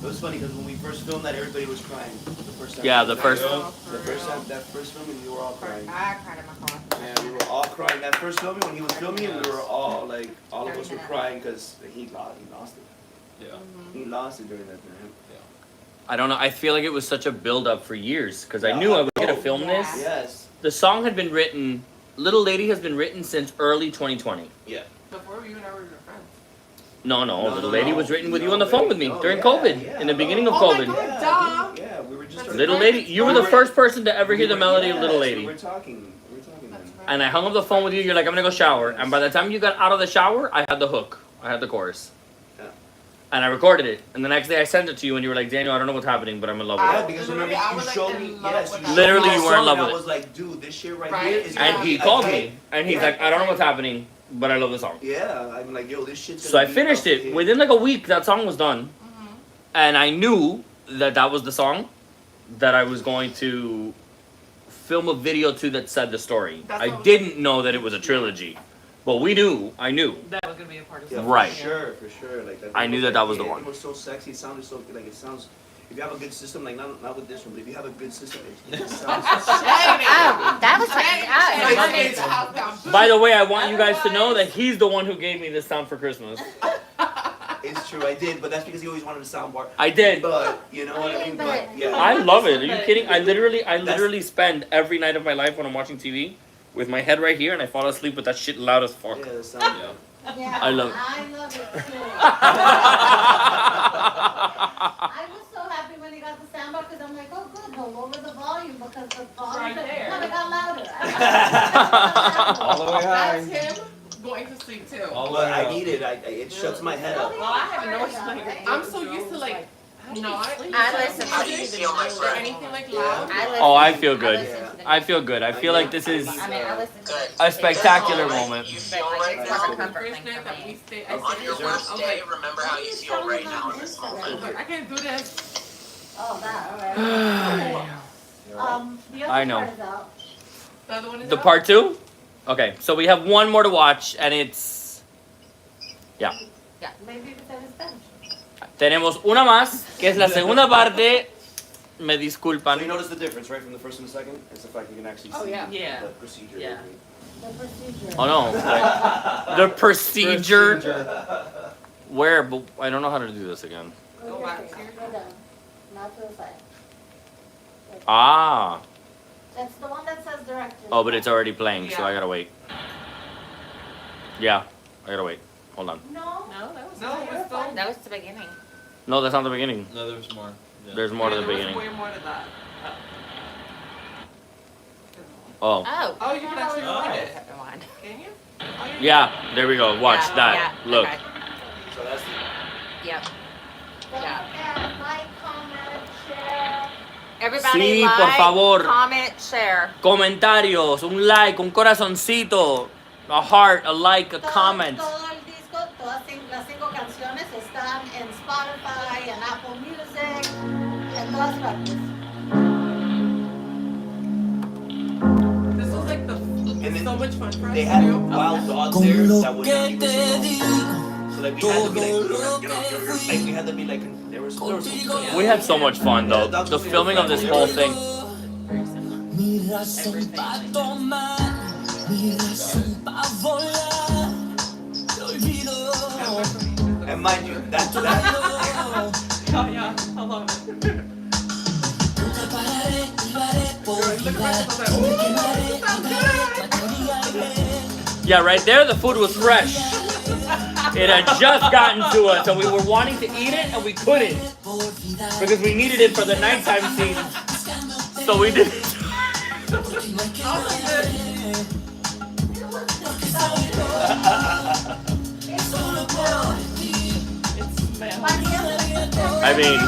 it was funny because when we first filmed that, everybody was crying. The first time. Yeah, the first- That first filming, we were all crying. I cried in my car. Man, we were all crying. That first filming, when he was filming, we were all like, all of us were crying because he lost it. Yeah. He lost it during that time. I don't know. I feel like it was such a build up for years, because I knew I was going to film this. Yes. The song had been written, Little Lady has been written since early 2020. Before you and I were your friends. No, Little Lady was written with you No, on the phone with me no, during yeah, COVID, yeah. in the beginning of Oh my COVID. God. Duh. Yeah, we were just That's starting. Little Lady, you were the first person to ever hear the melody of Little We Lady. were talking then. And I hung up the phone with you, you're like, I'm gonna go shower. And by the time you got out of the shower, I had the hook. I had the chorus. Yeah. And I recorded it. And the next day I sent it to you and you were like, Daniel, I don't know what's happening, but I'm in love with Yeah, it. because Literally, remember I you was, like, showed in me, love yes, with you that. Literally, showed me you that were in song love and with I it. was like, dude, this shit right Right. here is And he called me. And he's like, I don't know what's happening. but I love the song. Yeah, I'm like, yo, this shit's. So I finished it within like a week. That song was done, and I knew that was the song that I was going to film a video to that said the story. That's I what was- didn't know that it was a trilogy, but I knew. That was gonna be a part of Yeah, it. Right. For sure. Like that. I knew that was the one. It was so sexy. It sounded so like it sounds. If you have a good system, like not with this one, but if you have a good system, it sounds. Oh, that was like, By the way, I want you guys to know that he's the one who gave me this sound for Christmas. It's true, I did, but that's because he always wanted a soundbar. I did. But you know what I mean. But yeah. I love it. Are you kidding? I literally spend every night of my life when I'm watching TV with my head right here, and I fall asleep with that shit loud as fuck. Yeah, the sound. Yeah, I love it. I love it too. I was so happy when he got the soundbar because I'm like, oh good, he'll lower the volume because the volume Right there. no, it got louder. All the way high. That's him going to sleep too. All the But way I up. need it. It shuts my head up. Well, I haven't noticed like I'm so used to like not. I listen How do you feel, my or friend? anything like loud. Oh, I feel good. listen to the I feel good. I feel like this is I mean, I listen to Good. a spectacular Alright, moment. You but feel like, right it's not a now? comfort First thing night for that we me. stay, On your worst I'm day, like, remember how you feel right now in this moment. I can't do this. Oh, that, alright. The I other know. part is out. The other one is The out? part 2? Okay, so we have one more to watch, and it's Maybe it's in Spanish. tenemos una más, que es la segunda parte. Me So you disculpan. notice the difference, right, from the first and the second? It's the fact you can actually see Oh, yeah. Yeah. the procedure. Yeah. The procedure. Oh no, like, the procedure. Where? But I don't know how to do this again. Go back here. here. Go down. Not to the side. Ah. That's the one that says director. Oh, but it's already playing, so Yeah. I gotta wait. Yeah, I gotta wait. Hold on. No. No, that was. No, it's still. That was the beginning. No, that's not the beginning. No, there's more. Yeah. There's more to the There was beginning. way more to that. Oh. Oh. Oh, you can actually Oh. read it. Never mind. Can you? Oh, Yeah, there we go. Watch Yeah, that. yeah, Look. okay. So that's Yep. Don't Yeah. forget, like, comment, share. Everybody Sí, like, por favor. comment, share. Comentarios, un like, un corazoncito, a heart, a like, a comment. Todo el disco, las 5 canciones están en Spotify, en Apple Music, en todas partes. This was like the And then so much fun for us they to had do. wild dogs there that would not even sing. So like we had to be like we had to be like there was some. We had so much fun though. The filming of this whole thing. Mi razón pa' tomar, mi razón pa' volar. Te olvido, And mind you, that Oh yeah, I love it. nunca pararé, viviré por Look olvidar. at that. Me quemaré, Sounds viviré, good. mataría. Yeah, right there, the food was fresh. It had just gotten to us, and we were wanting to eat it, and we couldn't because we needed it for the nighttime scene. So we did. I mean,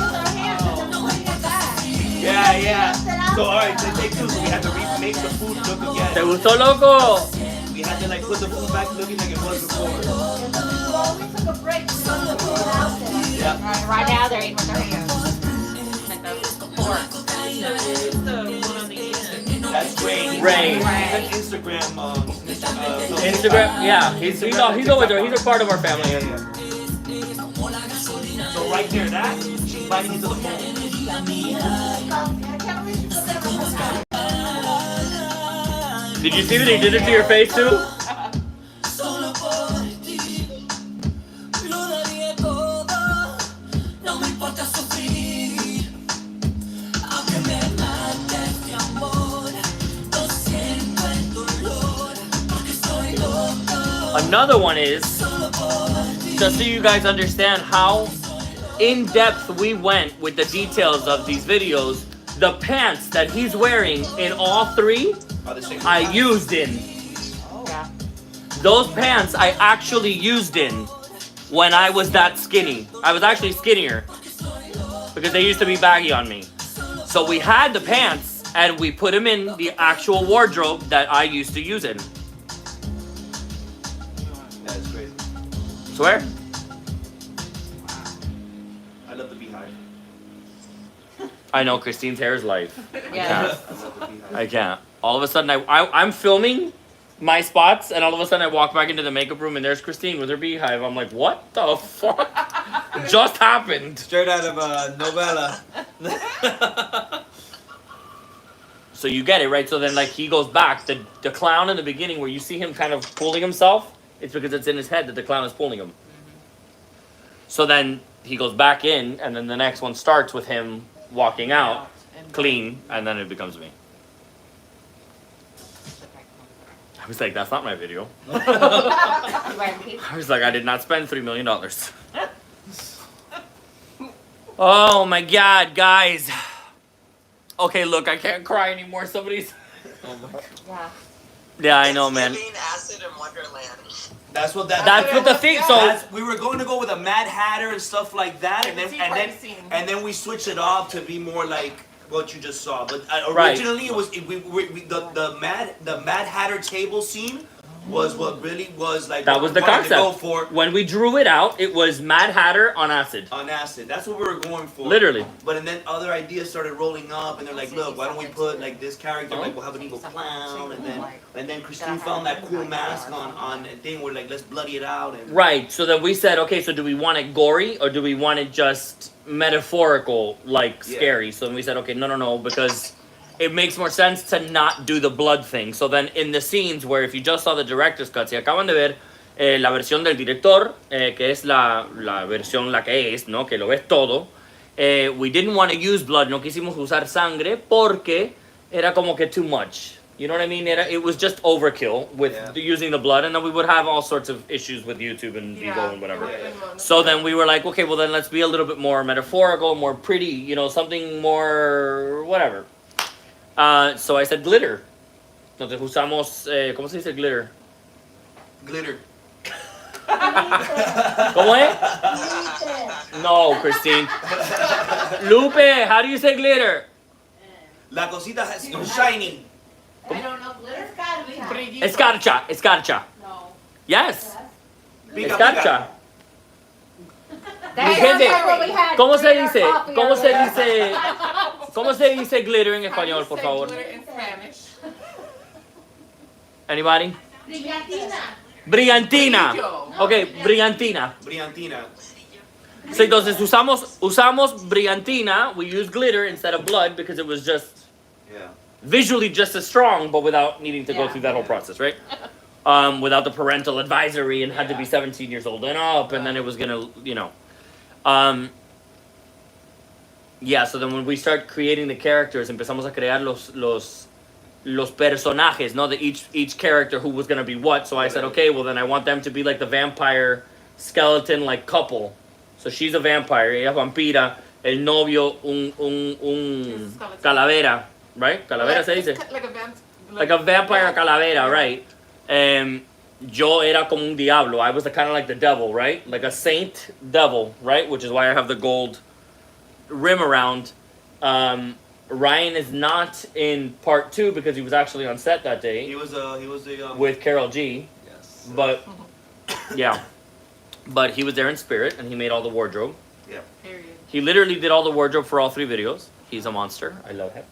yeah. So alright, so take 2. So we had to make the food look ¿te again. gustó, loco? We had to like put the food back looking like it was before. You always took a break to put it out there. Yeah. Right now they're eating with their hands. Like the pork. It's the one on the end. That's Ray. Ray. He's an Instagram. Instagram, yeah. He's always there. He's a part of our family. Yeah. So right there, that she's biting into the phone. I can't believe you put that on the side. Did you see that he did it to your face too? Solo por ti, lo daría todo, no me importa sufrir, aunque me mate este amor, lo siento el dolor, porque soy loco, Another one is, just so you guys understand how in depth we went with the details of these videos, the pants that he's wearing in all 3, I used in. Yeah. Those pants I actually used in when I was that skinny. I was actually skinnier because they used to be baggy on me. So we had the pants and we put them in the actual wardrobe that I used to use in. Swear? I love the beehive. I know Christine's hair is life. Yes. I love the beehive. I can't. All of a sudden, I'm filming my spots, and all of a sudden I walk back into the makeup room, and there's Christine with her beehive. I'm like, what the fuck just happened? Straight out of a novella. So you get it, right? So then, like, he goes back. The clown in the beginning, where you see him kind of pulling himself, it's because it's in his head that the clown is pulling him. So then he goes back in, and then the next one starts with him walking out, clean, and then it becomes me. I was like, that's not my video. I was like, I did not spend $3 million. Oh my God, guys. Okay, look, I can't cry anymore. Somebody's. Oh my God. Yeah. Yeah, I know, man. It's giving acid in Wonderland. That's what that. That's what the thing. So We were going to go with a Mad Hatter and stuff like that, and then we switched it off to be more like what you just saw. But originally, it was the Mad Hatter table scene was what really was like. that was the wanted to go concept. for When we drew it out, it was Mad Hatter on acid. on acid. That's what we were going for. Literally. But and then other ideas started rolling up, and they're like, look, why don't we put like this character? Like we'll have an evil clown, and then Christine found that cool mask on a thing where like let's bloody it out. And Right. So then we said, okay, so do we want it gory or do we want it just metaphorical, like Yeah. scary? So then we said, okay, no, because it makes more sense to not do the blood thing. So then in the scenes where if you just saw the director's cut, si acaban de ver la versión del director, que es la versión la que es, ¿no? Que lo ves todo. We didn't want to use blood, no quisimos usar sangre porque era como que too much. You know what I mean? It was just overkill with using the blood, and then we would have all sorts of issues with YouTube and Vivo and whatever. So then we were like, okay, well then let's be a little bit more metaphorical, more pretty, you know, something more whatever. So I said glitter. Entonces usamos, ¿cómo se dice glitter? glitter. ¿Cómo es? No, Christine. Lupe, how do you say glitter? La cosita shiny. I don't know, glitter's gotta be hot. Escarcha. No. Yes. Pica, Escarcha. Mi That's gente, what we had. ¿cómo se Glitter dice? coffee ¿Cómo se earlier. dice? ¿Cómo se dice glitter en español, por favor? In Spanish. Anybody? Brillantina. Brillantina. Brillo. Okay, brillantina. Brillantina. So entonces usamos brillantina. We use glitter instead of blood because it was just Yeah. visually just as strong, but without needing to go Yeah. through that whole process, right? Without the parental advisory and had to be 17 years old and up, and then it was gonna, you know. Yeah, so then when we start creating the characters, empezamos a crear los personajes, no? The each character who was gonna be what. So I said, okay, well then I want them to be like the vampire skeleton like couple. So she's a vampire, ella es vampira, el novio un calavera, right? Calavera se dice. Like a vampire calavera, right? Yo era como un diablo. I was kind of like the devil, right? Like a saint devil, right? Which is why I have the gold rim around. Ryan is not in part 2 because he was actually on set that day He was the with Carol G. Yes. But yeah, but he was there in spirit and he made all the wardrobe. Yeah. Period. He literally did all the wardrobe for all 3 videos. He's a monster. I love him.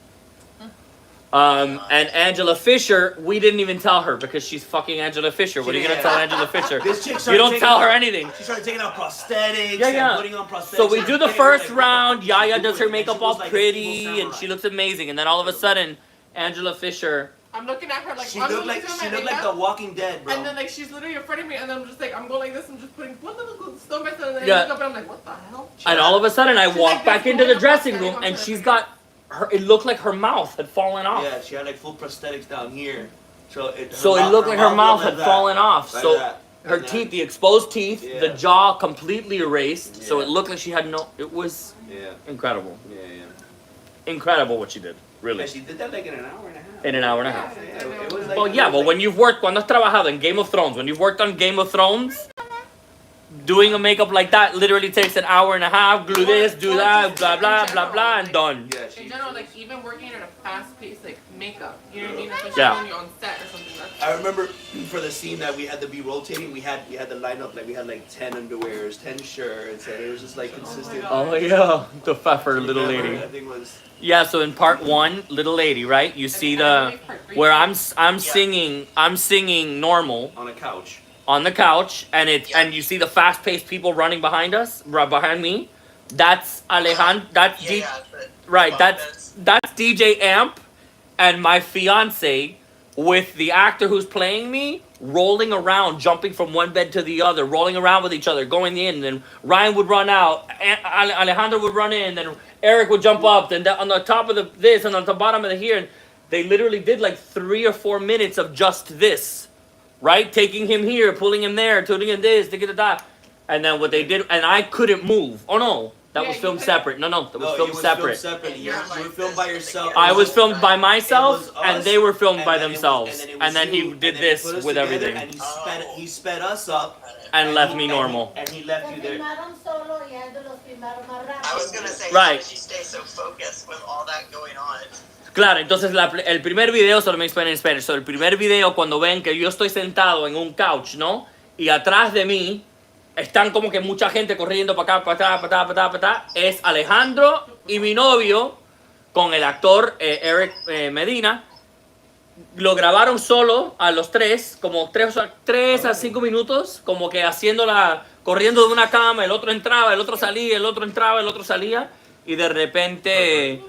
And Angela Fisher, we didn't even tell her because she's fucking Angela Fisher. What are you gonna tell Angela Fisher? This chick You started don't taking tell her out- anything. She started taking out prosthetics Yeah. and putting on prosthetics. So we and do the getting her, first like, round. what the fuck Yaya you does her doing? makeup And she was all like an pretty evil and she samurai. looks amazing. And then all of a sudden, Angela Fisher. I'm looking at her like She I'm looked looking like at she my looked like makeup, The Walking Dead, bro. and then like she's literally in front of me, and then I'm just like I'm going like this and just putting one little stone by stone, and then Yeah. I look up and I'm like, what the hell? And all of a sudden, I She's walk like back this into the going dressing up, room going and to she's the- got her. It looked like her mouth had fallen off. Yeah, she had like full prosthetics down here. So it Looked like her mouth had fallen off. Like So that. her And teeth, the exposed teeth, the Yeah. jaw completely erased. So Yeah. it looked like she had no. It was Yeah, incredible. yeah. Incredible what she did. Really. And she did that like in an hour and a half. In an hour and a half. Yeah, it was like, Well, yeah, but when you've worked, cuando has trabajado en Game of Thrones, when you've worked on Game of Thrones, doing a makeup like that literally takes an hour and a half. Glue this, do that, blah, blah, blah, blah, and done. Yeah, In general, like even working at a fast pace, like makeup. You know what I mean? Especially Yeah. when you're on set or something. That's I remember for the scene that we had to be rotating, we had the lineup like we had like 10 underwears, 10 shirts, and it was just like consistent. Oh yeah, the for little lady. I think was Yeah, so in part 1, little lady, right? You see the where I'm singing normal on a couch. on the couch, and and you see the fast-paced people running behind us, right behind me. That's Alejandro. That's right. That's DJ Amp, and my fiance with the actor who's playing me rolling around, jumping from one bed to the other, rolling around with each other, going in. Then Ryan would run out, Alejandro would run in, then Eric would jump up, then on the top of this and on the bottom of the here. And they literally did like 3 or 4 minutes of just this, right? Taking him here, pulling him there, putting him this, to get it that. And then what they did, and I couldn't move. Oh no, that was filmed separate. No, that was filmed separate. You were filmed by yourself. I was filmed by myself, and they were filmed by and then it was- themselves. And then he you, did and then this he put us with together, everything. And he sped us up. And left me he- normal. And he left you there. filmaron solo y a ellos los filmaron más rápido. I was gonna say, Right. how did you stay so focused with all that going on? Claro, entonces el primer video, solo me explain en Spanish. So, el primer video, cuando ven que yo estoy sentado en un couch, ¿no? Y atrás de mí están como que mucha gente corriendo para acá, para allá, para acá, es Alejandro y mi novio con el actor Eric Medina. Lo grabaron solo a los 3, como 3 a 5 minutos, como que corriendo de una cama, el otro entraba, el otro salía, el otro entraba, el otro salía, y de repente,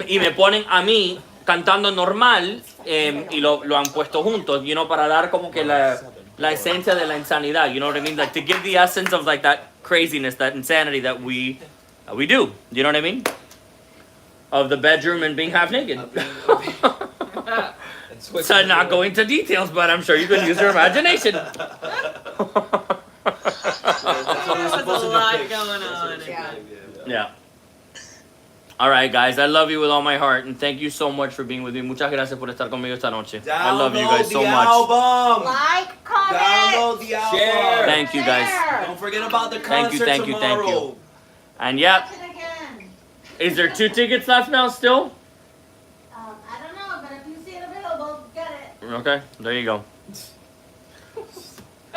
y me ponen a mí cantando normal, y lo han puesto juntos, para dar como que la esencia de la insanidad, you know what I mean? Like, to give the essence of like that craziness, that insanity that we do, you know what I mean? Of the bedroom and being half naked. So not go into details, but I'm sure you can use your imagination. There's a lot going on. Yeah. All right, guys. I love you with all my heart, and thank you so much for being with me. Muchas gracias por estar conmigo esta noche. I love you guys so much. Album. Like, comment, Download the album. Share. Thank you, guys. share. Don't forget about the Thank you, concert thank you, thank you. tomorrow. And yep, Watch it again. is there 2 tickets left now still? I don't know, but if you see it available, get it. Okay, there you go.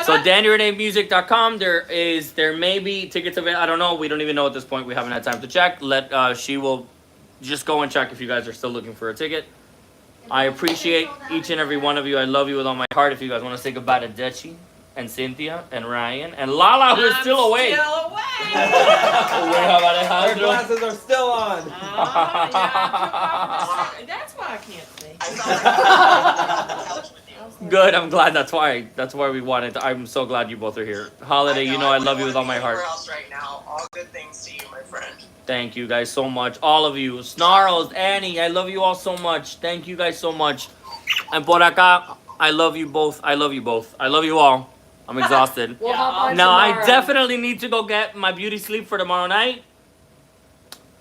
So DannyReneMusic.com, there may be tickets available. I don't know. We don't even know at this point. We haven't had time to check. She will just go and check if you guys are still looking for a ticket. I appreciate each and every one of you. I love you with all my heart. If you guys want to say goodbye to Dutchie and Cynthia and Ryan and Lala, who is still awake. Still awake. Our glasses are still on. That's why I can't see. I felt like I was on the couch with you. Good. I'm glad. That's why we wanted to. I'm so glad you both are here. Holiday, you know I love you with all my heart. Anywhere else right now. All good things to you, my friend. Thank you guys so much. All of you. Snarls, Annie, I love you all so much. Thank you guys so much. And por acá, I love you both. I love you both. I love you all. I'm exhausted. We'll hop on Now, I tomorrow. definitely need to go get my beauty sleep for tomorrow night.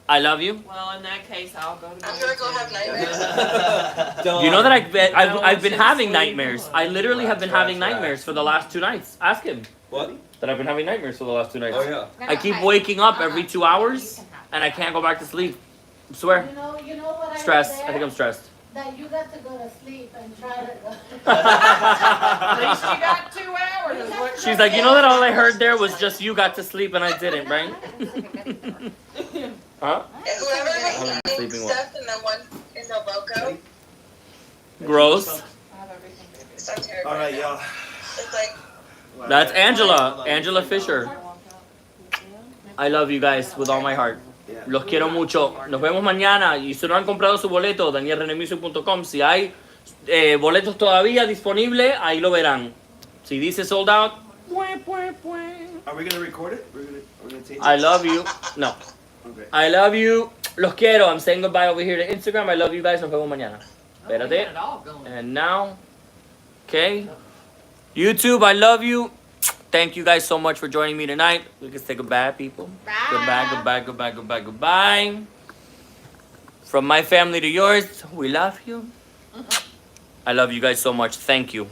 I love you. Well, in that case, I'll go to I'm bed. gonna go have nightmares. You know that I've been having nightmares. I literally have been having nightmares for the last 2 nights. Ask him. What? That I've been having nightmares for the last 2 nights. Oh yeah. I keep waking up every 2 hours, and I can't go back to sleep. I swear. You know what I Stress. read I there? think I'm stressed. That you got to go to sleep and try to go. At least you got 2 hours. Is what She's like, you know that all I heard there was just you got to sleep and I didn't, right? Huh? And whoever was I'm eating sleeping well. stuff in the one in the loco, Gross. I have everything, baby. it's so terrible. All right, y'all. It's like, That's Angela. Angela Fisher. I love you guys with all my heart. Yeah. Los quiero mucho. Nos vemos mañana. Y si no han comprado su boleto, DanielReneMusic.com. Si hay boletos todavía disponibles, ahí lo verán. Si dice sold out, Are we gonna record it? We're gonna take it? I love you. No. Okay. I love you. Los quiero. I'm saying goodbye over here to Instagram. I love you guys. Nos vemos mañana. We got Espérate. it all going. And now, okay. YouTube, I love you. Thank you guys so much for joining me tonight. We can say goodbye, people. Goodbye, goodbye, goodbye, goodbye, goodbye. From my family to yours, we love you. I love you guys so much. Thank you.